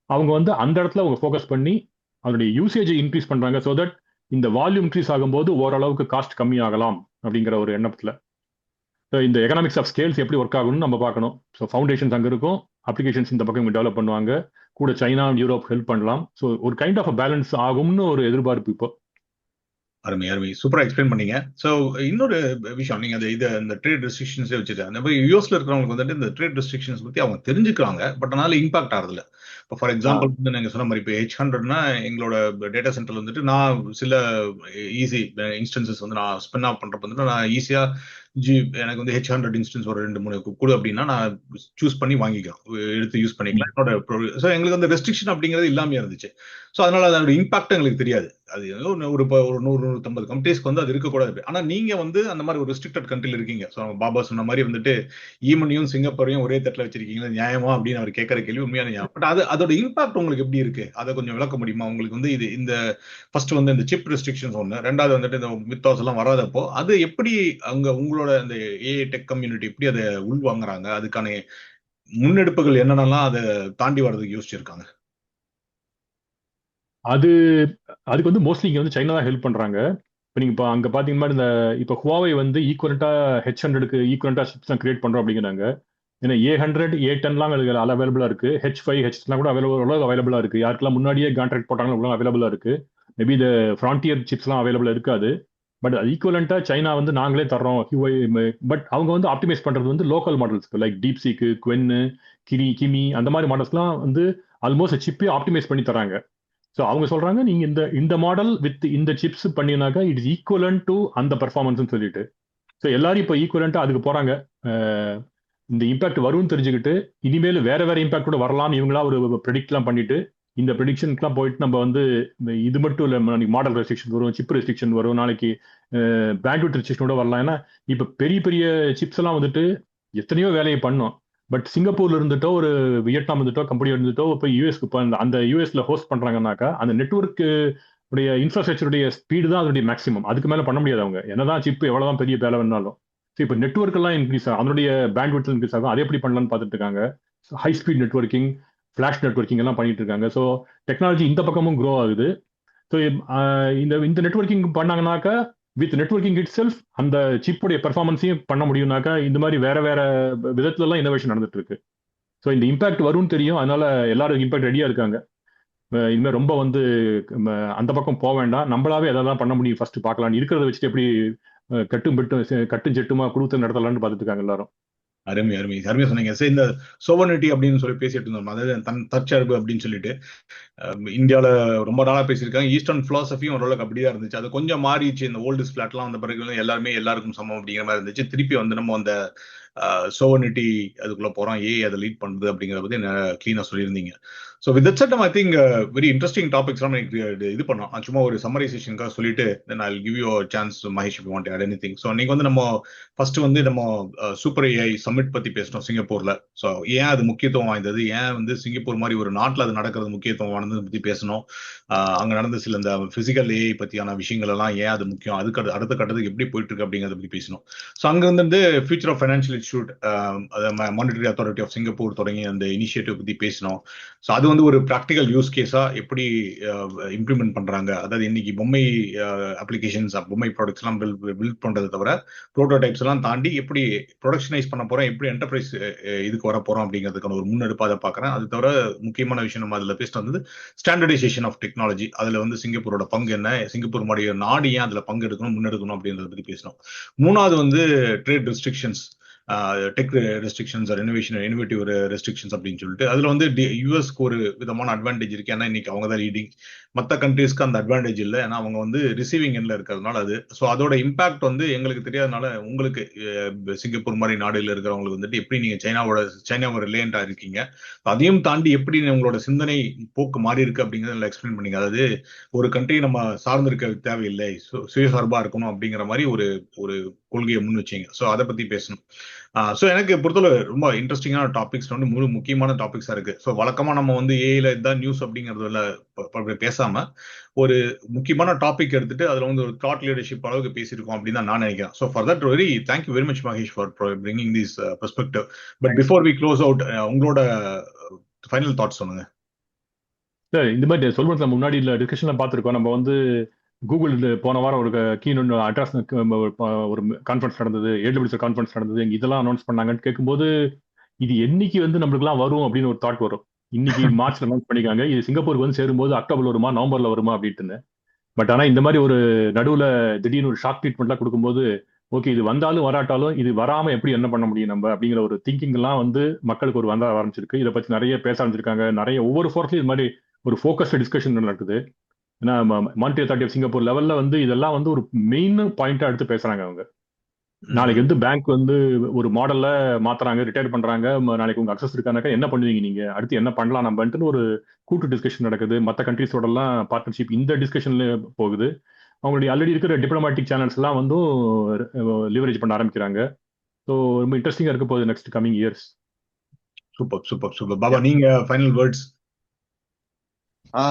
அவங்க வந்து அந்த இடத்துல அவங்க ஃபோக்கஸ் பண்ணி அதனுடைய யூசேஜை இன்க்ரீஸ் பண்றாங்க. ஸோ தட் இந்த வால்யூம் இன்க்ரீஸ் ஆகும்போது ஓரளவுக்கு காஸ்ட் கம்மி ஆகலாம் அப்படிங்கிற ஒரு எண்ணத்துல. ஸோ இந்த எகனாமிக்ஸ் ஆஃப் ஸ்கேல்ஸ் எப்படி ஒர்க் ஆகும்னு நம்ம பார்க்கணும். ஸோ ஃபவுண்டேஷன்ஸ் அங்கே இருக்கும், அப்ளிகேஷன்ஸ் இந்த பக்கம் டெவலப் பண்ணுவாங்க, கூட சைனா யூரோப் ஹெல்ப் பண்ணலாம். ஸோ ஒரு கைண்ட் ஆஃப் பேலன்ஸ் ஆகும்னு ஒரு எதிர்பார்ப்பு இப்போ. அருமை அருமை, சூப்பரா எக்ஸ்பிளைன் பண்ணீங்க. ஸோ இன்னொரு விஷயம், நீங்க இந்த ட்ரேட் ரெஸ்ட்ரிக்ஷன்ஸே வச்சுட்டு அந்த மாதிரி யூஎஸ்ல இருக்கிறவங்களுக்கு வந்துட்டு இந்த ட்ரேட் ரெஸ்ட்ரிக்ஷன்ஸ் பத்தி அவங்க தெரிஞ்சுக்கிறாங்க, பட் அதனால இம்பாக்ட் ஆகுதுல்ல. இப்போ ஃபார் எக்ஸாம்பிள் வந்து நீங்க சொன்ன மாதிரி இப்போ H100னா எங்களோட டேட்டா சென்டர்ல வந்துட்டு நான் சில ஈஸி இன்ஸ்டன்சஸ் வந்து நான் ஸ்பின் ஆஃப் பண்றப்ப வந்துட்டு நான் ஈஸியா எனக்கு வந்து H100 இன்ஸ்டன்ஸ் ஒரு 2-3 கொடு அப்படின்னா நான் சூஸ் பண்ணி வாங்கிக்கலாம், எடுத்து யூஸ் பண்ணிக்கலாம் என்னோட. ஸோ எங்களுக்கு அந்த ரெஸ்ட்ரிக்ஷன் அப்படிங்கிறது இல்லாம இருந்துச்சு. ஸோ அதனால அதோட இம்பாக்ட் எங்களுக்கு தெரியாது. அது ஒரு 100-150 கண்ட்ரீஸ்க்கு வந்து அது இருக்கக்கூடாது. ஆனா நீங்க வந்து அந்த மாதிரி ஒரு ரெஸ்ட்ரிக்டட் கண்ட்ரில இருக்கீங்க. ஸோ பாபா சொன்ன மாதிரி வந்துட்டு ஈமனையும் சிங்கப்பூரையும் ஒரே தட்டில் வச்சிருக்கீங்களா, நியாயமா அப்படின்னு அவர் கேட்கற கேள்வி உண்மையான நியாயம். பட் அதோட இம்பாக்ட் உங்களுக்கு எப்படி இருக்கு, அதை கொஞ்சம் விளக்க முடியுமா? உங்களுக்கு வந்து இந்த ஃபர்ஸ்ட் வந்து இந்த சிப் ரெஸ்ட்ரிக்ஷன்ஸ் ஒன்று, ரெண்டாவது வந்துட்டு இந்த மித்தாஸ் எல்லாம் வராதப்போ அது எப்படி அங்க உங்களோட அந்த ஏஐ டெக் கம்யூனிட்டி எப்படி அதை உள்வாங்குறாங்க, அதுக்கான முன்னெடுப்புகள் என்னென்னலாம் அதை தாண்டி வர்றதுக்கு யோசிச்சிருக்காங்க? அதுக்கு வந்து மோஸ்ட்லி இங்க வந்து சைனா தான் ஹெல்ப் பண்றாங்க. இப்போ நீங்க இப்போ அங்க பாத்தீங்கன்னா இந்த இப்போ ஹுவாவை வந்து ஈக்குவலண்டா H100க்கு ஈக்குவலண்டா சிப்ஸ் தான் கிரியேட் பண்றோம் அப்படிங்கிறாங்க. ஏன்னா A100, A10லாம் அவைலபிளா இருக்கு, H5, H6 கூட அவைலபிளா இருக்கு. யாருக்கெல்லாம் முன்னாடியே கான்ட்ராக்ட் போட்டாங்களோ அவைலபிளா இருக்கு. மேபி இந்த ஃப்ரான்டியர் சிப்ஸ்லாம் அவைலபிளா இருக்காது. பட் ஈக்குவலண்டா சைனா வந்து நாங்களே தர்றோம் ஹியூவை. பட் அவங்க வந்து ஆப்டிமைஸ் பண்றது வந்து லோக்கல் மாடல்ஸ் லைக் டீப்சீக்கு, குவென்னு, கிமி அந்த மாதிரி மாடல்ஸ்லாம் வந்து ஆல்மோஸ்ட் சிப்பே ஆப்டிமைஸ் பண்ணி தராங்க. ஸோ அவங்க சொல்றாங்க நீங்க இந்த மாடல் வித் இந்த சிப்ஸ் பண்ணினாக்கா இட் இஸ் ஈக்குவலன்ட் டு அந்த பெர்ஃபார்மன்ஸ் சொல்லிட்டு. ஸோ எல்லாரும் இப்போ ஈக்குவலண்டா அதுக்கு போறாங்க. இந்த இம்பாக்ட் வரும்னு தெரிஞ்சுக்கிட்டு இனிமேல் வேற இம்பாக்ட் கூட வரலாம் இவங்களா ஒரு ப்ரெடிக்ட்லாம் பண்ணிட்டு இந்த ப்ரெடிக்ஷனுக்குலாம் போயிட்டு நம்ம வந்து இது மட்டும் இல்லை, நாளைக்கு மாடல் ரெஸ்ட்ரிக்ஷன் வரும், சிப் ரெஸ்ட்ரிக்ஷன் வரும், நாளைக்கு பேண்ட்வித் ரெஸ்ட்ரிக்ஷனோட வரலாம். ஏன்னா இப்போ பெரிய பெரிய சிப்ஸ் எல்லாம் வந்துட்டு எத்தனையோ வேலையை பண்ணோம். பட் சிங்கப்பூர்ல இருந்துட்டோ ஒரு வியட்நாம் இருந்துட்டோ கம்பெனி இருந்துட்டோ இப்போ யூஎஸ்க்கு இப்போ அந்த யூஎஸ்ல ஹோஸ்ட் பண்றாங்கன்னாக்கா அந்த நெட்வொர்க் உடைய இன்ஃப்ராஸ்ட்ரக்சருடைய ஸ்பீடு தான் அதனுடைய மேக்ஸிமம். அதுக்கு மேல பண்ண முடியாது அவங்க என்னதான் சிப் எவ்வளவுதான் பெரிய வேலை வேணாலும். ஸோ இப்போ நெட்வொர்க் எல்லாம் இன்க்ரீஸ் ஆகும், அதனுடைய பேண்ட்வித் இன்க்ரீஸ் ஆகும். அதை எப்படி பண்ணலாம்னு பார்த்துட்டு இருக்காங்க. High speed networking, flash networking எல்லாம் பண்ணிட்டு இருக்காங்க. ஸோ டெக்னாலஜி இந்த பக்கமும் க்ரோ ஆகுது. ஸோ இந்த நெட்வொர்க்கிங் பண்ணாங்கன்னாக்கா வித் நெட்வொர்க்கிங் இட் செல்ஃப் அந்த சிப்புடைய பெர்ஃபார்மன்ஸையும் பண்ண முடியும்னாக்கா இந்த மாதிரி வேற விதத்துல எல்லாம் இனோவேஷன் நடந்துட்டு இருக்கு. ஸோ இந்த இம்பாக்ட் வரும்னு தெரியும், அதனால எல்லாரும் இம்பாக்ட் ரெடியா இருக்காங்க. இனிமேல் ரொம்ப வந்து அந்த பக்கம் போக வேண்டாம், நம்மளாவே எதாவது பண்ண முடியும் ஃபர்ஸ்ட் பார்க்கலாம், இருக்கிறத வச்சுட்டு எப்படி கட்டும் செட்டுமா குடுத்து நடத்தலாம்னு பார்த்துட்டு இருக்காங்க எல்லாரும். அருமையா சொன்னீங்க. சரி, இந்த சோவர்னிட்டி அப்படின்னு சொல்லி பேசிட்டு இருந்தோம், அதாவது தற்சார்பு அப்படின்னு சொல்லிட்டு இந்தியாவில ரொம்ப நாளா பேசியிருக்காங்க. ஈஸ்டர்ன் பிலாசபியும் ஓரளவுக்கு அப்படிதான் இருந்துச்சு. அது கொஞ்சம் மாறிச்சு. இந்த ஓல்டு பிளாட்லாம் அந்த பிறகு எல்லாருமே எல்லாருக்கும் சமம் அப்படிங்கிற மாதிரி இருந்துச்சு. திருப்பி வந்து நம்ம அந்த சோவர்னிட்டி அதுக்குள்ள போறோம், அதை லீட் பண்ணுது அப்படிங்கிறத பத்தி கிளீனா சொல்லியிருந்தீங்க. So with that I think very interesting டாபிக்ஸ்லாம் இது பண்ணோம். நான் சும்மா ஒரு சம்மரைசேஷனுக்காக சொல்லிட்டு then I give you chance Mahesh, you want to add anything. So நீங்க வந்து நம்ம ஃபர்ஸ்ட் வந்து நம்ம சூப்பர் ஏஐ சம்மிட் பத்தி பேசணும் சிங்கப்பூர்ல. ஸோ ஏன் அது முக்கியத்துவம் வாய்ந்தது, ஏன் வந்து சிங்கப்பூர் மாதிரி ஒரு நாட்டில் அது நடக்கிறது முக்கியத்துவம் வாய்ந்தது பத்தி பேசணும். அங்க நடந்த சில இந்த பிசிக்கல் ஏஐ பத்தியான விஷயங்கள் எல்லாம் ஏன் அது முக்கியம், அதுக்கு அடுத்த கட்டத்துக்கு எப்படி போயிட்டு இருக்கு அப்படிங்கிறத பத்தி பேசணும். ஸோ அங்க வந்து future of financial institute, monetary authority of Singapore தொடங்கி அந்த இனிஷியேட்டிவ் பத்தி பேசினோம். ஸோ அது வந்து ஒரு ப்ராக்டிக்கல் யூஸ் கேஸா எப்படி இம்ப்ளிமெண்ட் பண்றாங்க, அதாவது இன்னைக்கு பொம்மை அப்ளிகேஷன்ஸ், பொம்மை ப்ராடக்ட்ஸ் எல்லாம் பில்ட் பண்றதை தவிர ப்ரோட்டோடைப்ஸ் எல்லாம் தாண்டி எப்படி ப்ரொடக்ஷனைஸ் பண்ண போறோம், எப்படி என்டர்பிரைஸ் இதுக்கு வர போறோம் அப்படிங்கிறதுக்கான ஒரு முன்னெடுப்பா அதை பார்க்கறேன். அது தவிர முக்கியமான விஷயம் நம்ம அதுல பேசிட்டு வந்தது ஸ்டாண்டர்டைசேஷன் ஆஃப் டெக்னாலஜி. அதுல வந்து சிங்கப்பூரோட பங்கு என்ன, சிங்கப்பூர் மாதிரி நாடு ஏன் அதுல பங்கு எடுக்கணும், முன்னெடுக்கணும் அப்படின்றத பத்தி பேசணும். மூணாவது வந்து trade restrictions, tech restrictions, innovative restrictions அப்படின்னு சொல்லிட்டு அதுல வந்து யூஎஸ்க்கு ஒரு விதமான அட்வான்டேஜ் இருக்கு. ஏன்னா இன்னைக்கு அவங்க தான் லீடிங். மற்ற கண்ட்ரீஸ்க்கு அந்த அட்வான்டேஜ் இல்லை, ஏன்னா அவங்க வந்து ரிசீவிங் எண்ட்ல இருக்கிறதுனால. அது ஸோ அதோட இம்பாக்ட் வந்து எங்களுக்கு தெரியாதனால உங்களுக்கு சிங்கப்பூர் மாதிரி நாடுல இருக்கிறவங்களுக்கு வந்துட்டு எப்படி நீங்க சைனாவோட ரிலேயண்டா இருக்கீங்க, அதையும் தாண்டி எப்படி உங்களோட சிந்தனை போக்கு மாறி இருக்கு அப்படிங்கறத எக்ஸ்பிளைன் பண்ணீங்க. அதாவது ஒரு கண்ட்ரி நம்ம சார்ந்து இருக்க தேவையில்லை, சுயசார்பா இருக்கணும் அப்படிங்கிற மாதிரி ஒரு ஒரு கொள்கையை முன் வச்சீங்க. ஸோ அதை பத்தி பேசணும். ஸோ எனக்கு பொறுத்தவரை ரொம்ப இன்ட்ரெஸ்டிங்கான டாபிக்ஸ் வந்து முக்கியமான டாபிக்ஸா இருக்கு. ஸோ வழக்கமா நம்ம வந்து ஏஐல இதுதான் நியூஸ் அப்படிங்கறதுல பேசாம ஒரு முக்கியமான டாபிக் எடுத்துட்டு அதுல வந்து ஒரு தாட் லீடர்ஷிப் அளவுக்கு பேசியிருக்கோம் அப்படின்னு தான் நான் நினைக்கிறேன். So for that very thank you very much Mahesh for bringing this perspective. But before we close out, உங்களோட ஃபைனல் தாட்ஸ் சொல்லுங்க. சார் இந்த மாதிரி சொல்றது நம்ம முன்னாடி இல்லை டிஸ்கஷன்ல பார்த்துருக்கோம். நம்ம வந்து கூகுள் போன வாரம் ஒரு கீனோட அட்ரஸ் ஒரு கான்ஃபரன்ஸ் நடந்தது, ஏடபிள்யூஎஸ் கான்ஃபரன்ஸ் நடந்தது, இதெல்லாம் அனௌன்ஸ் பண்ணாங்கன்னு கேட்கும்போது இது என்னைக்கு வந்து நம்மளுக்குலாம் வரும் அப்படின்னு ஒரு தாட் வரும். இன்னைக்கு மார்ச்ல அனௌன்ஸ் பண்ணிக்காங்க, இது சிங்கப்பூருக்கு வந்து சேரும்போது அக்டோபர்ல வருமா நவம்பர்ல வருமா அப்படின்ட்டு. பட் ஆனா இந்த மாதிரி ஒரு நடுவுல திடீர்னு ஒரு ஷாக் ட்ரீட்மெண்ட்லாம் கொடுக்கும்போது ஓகே இது வந்தாலும் வராட்டாலும் இது வராம எப்படி என்ன பண்ண முடியும் நம்ம அப்படிங்கிற ஒரு திங்கிங் எல்லாம் வந்து மக்களுக்கு ஒரு வந்த ஆரம்பிச்சிருக்கு. இதை பத்தி நிறைய பேச ஆரம்பிச்சிருக்காங்க. நிறைய ஒவ்வொரு ஃபோர்ஸ்லயும் இது மாதிரி ஒரு ஃபோக்கஸ்ட் டிஸ்கஷன் நடக்குது. ஏன்னா மானிட்டரி அத்தாரிட்டி ஆஃப் சிங்கப்பூர் லெவல்ல வந்து இதெல்லாம் வந்து ஒரு மெயின் பாயிண்டா எடுத்து பேசுறாங்க. அவங்க நாளைக்கு வந்து பேங்க் வந்து ஒரு மாடல்ல மாத்துறாங்க, ரிட்டையர் பண்றாங்க, நாளைக்கு உங்க அக்சஸ் இருக்கானாக்கா என்ன பண்ணுவீங்க நீங்க, அடுத்து என்ன பண்ணலாம் நம்மன்ட்டு ஒரு கூட்டு டிஸ்கஷன் நடக்குது. மற்ற கண்ட்ரீஸோட எல்லாம் பார்ட்னர்ஷிப் இந்த டிஸ்கஷன்ல போகுது. அவங்களுடைய ஆல்ரெடி இருக்கிற டிப்ளமேட்டிக் சேனல்ஸ் எல்லாம் வந்து லிவரேஜ் பண்ண ஆரம்பிக்கிறாங்க. ஸோ ரொம்ப இன்ட்ரெஸ்டிங்கா இருக்க போகுது next coming years. Super super super. Baba, நீங்க ஃபைனல் வேர்ட்ஸ்?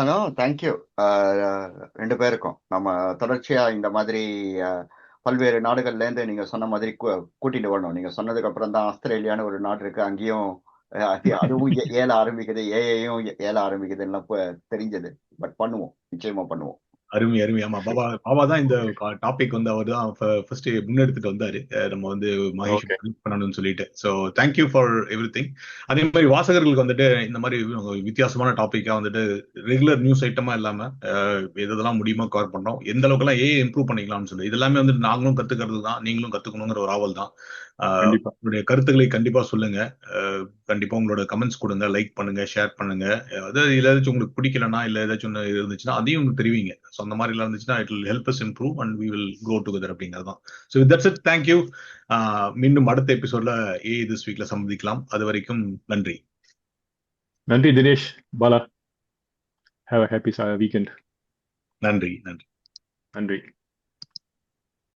நோ தேங்க்யூ ரெண்டு பேருக்கும். நம்ம தொடர்ச்சியா இந்த மாதிரி பல்வேறு நாடுகள்ல இருந்து நீங்க சொன்ன மாதிரி கூட்டிட்டு வரணும். நீங்க சொன்னதுக்கு அப்புறம் தான் ஆஸ்திரேலியான்னு ஒரு நாடு இருக்கு, அங்கேயும் அதுவும் ஏல ஆரம்பிக்குது, ஏஐயும் ஏல ஆரம்பிக்குதுன்னு தெரிஞ்சது. பட் பண்ணுவோம், நிச்சயமா பண்ணுவோம். அருமை அருமை. ஆமா, பாபா தான் இந்த டாபிக் வந்து அவர் தான் ஃபர்ஸ்ட் முன்னெடுத்துட்டு வந்தாரு. நம்ம வந்து மகேஷ் பண்ணணும்னு சொல்லிட்டு. So thank you for every thing. அதே மாதிரி வாசகர்களுக்கு வந்துட்டு இந்த மாதிரி வித்தியாசமான டாபிக்கா வந்துட்டு ரெகுலர் நியூஸ் ஐட்டமா இல்லாம எதெல்லாம் முடியுமோ கவர் பண்ணோம். எந்த அளவுக்குலாம் இம்ப்ரூவ் பண்ணிக்கலாம்னு சொல்லி இதெல்லாமே வந்துட்டு நாங்களும் கத்துக்கிறது தான், நீங்களும் கத்துக்கணுங்கிற ஒரு ஆவல் தான். உங்களுடைய கருத்துக்களை கண்டிப்பா சொல்லுங்க. கண்டிப்பா உங்களோட கமெண்ட்ஸ் கொடுங்க, லைக் பண்ணுங்க, ஷேர் பண்ணுங்க. அதாவது ஏதாச்சும் உங்களுக்கு பிடிக்கலன்னா இல்ல ஏதாச்சும் ஒன்று இருந்துச்சுன்னா அதையும் தெரிவிங்க. ஸோ அந்த மாதிரி எல்லாம் இருந்துச்சுன்னா it will help us improve and we will grow together அப்படிங்கிறது தான். So that's it. தேங்க்யூ. மீண்டும் அடுத்த எபிசோட்ல திஸ் வீக்ல சந்திக்கலாம். அது வரைக்கும் நன்றி. நன்றி Dinesh, Bala. Have a happy weekend. நன்றி நன்றி நன்றி.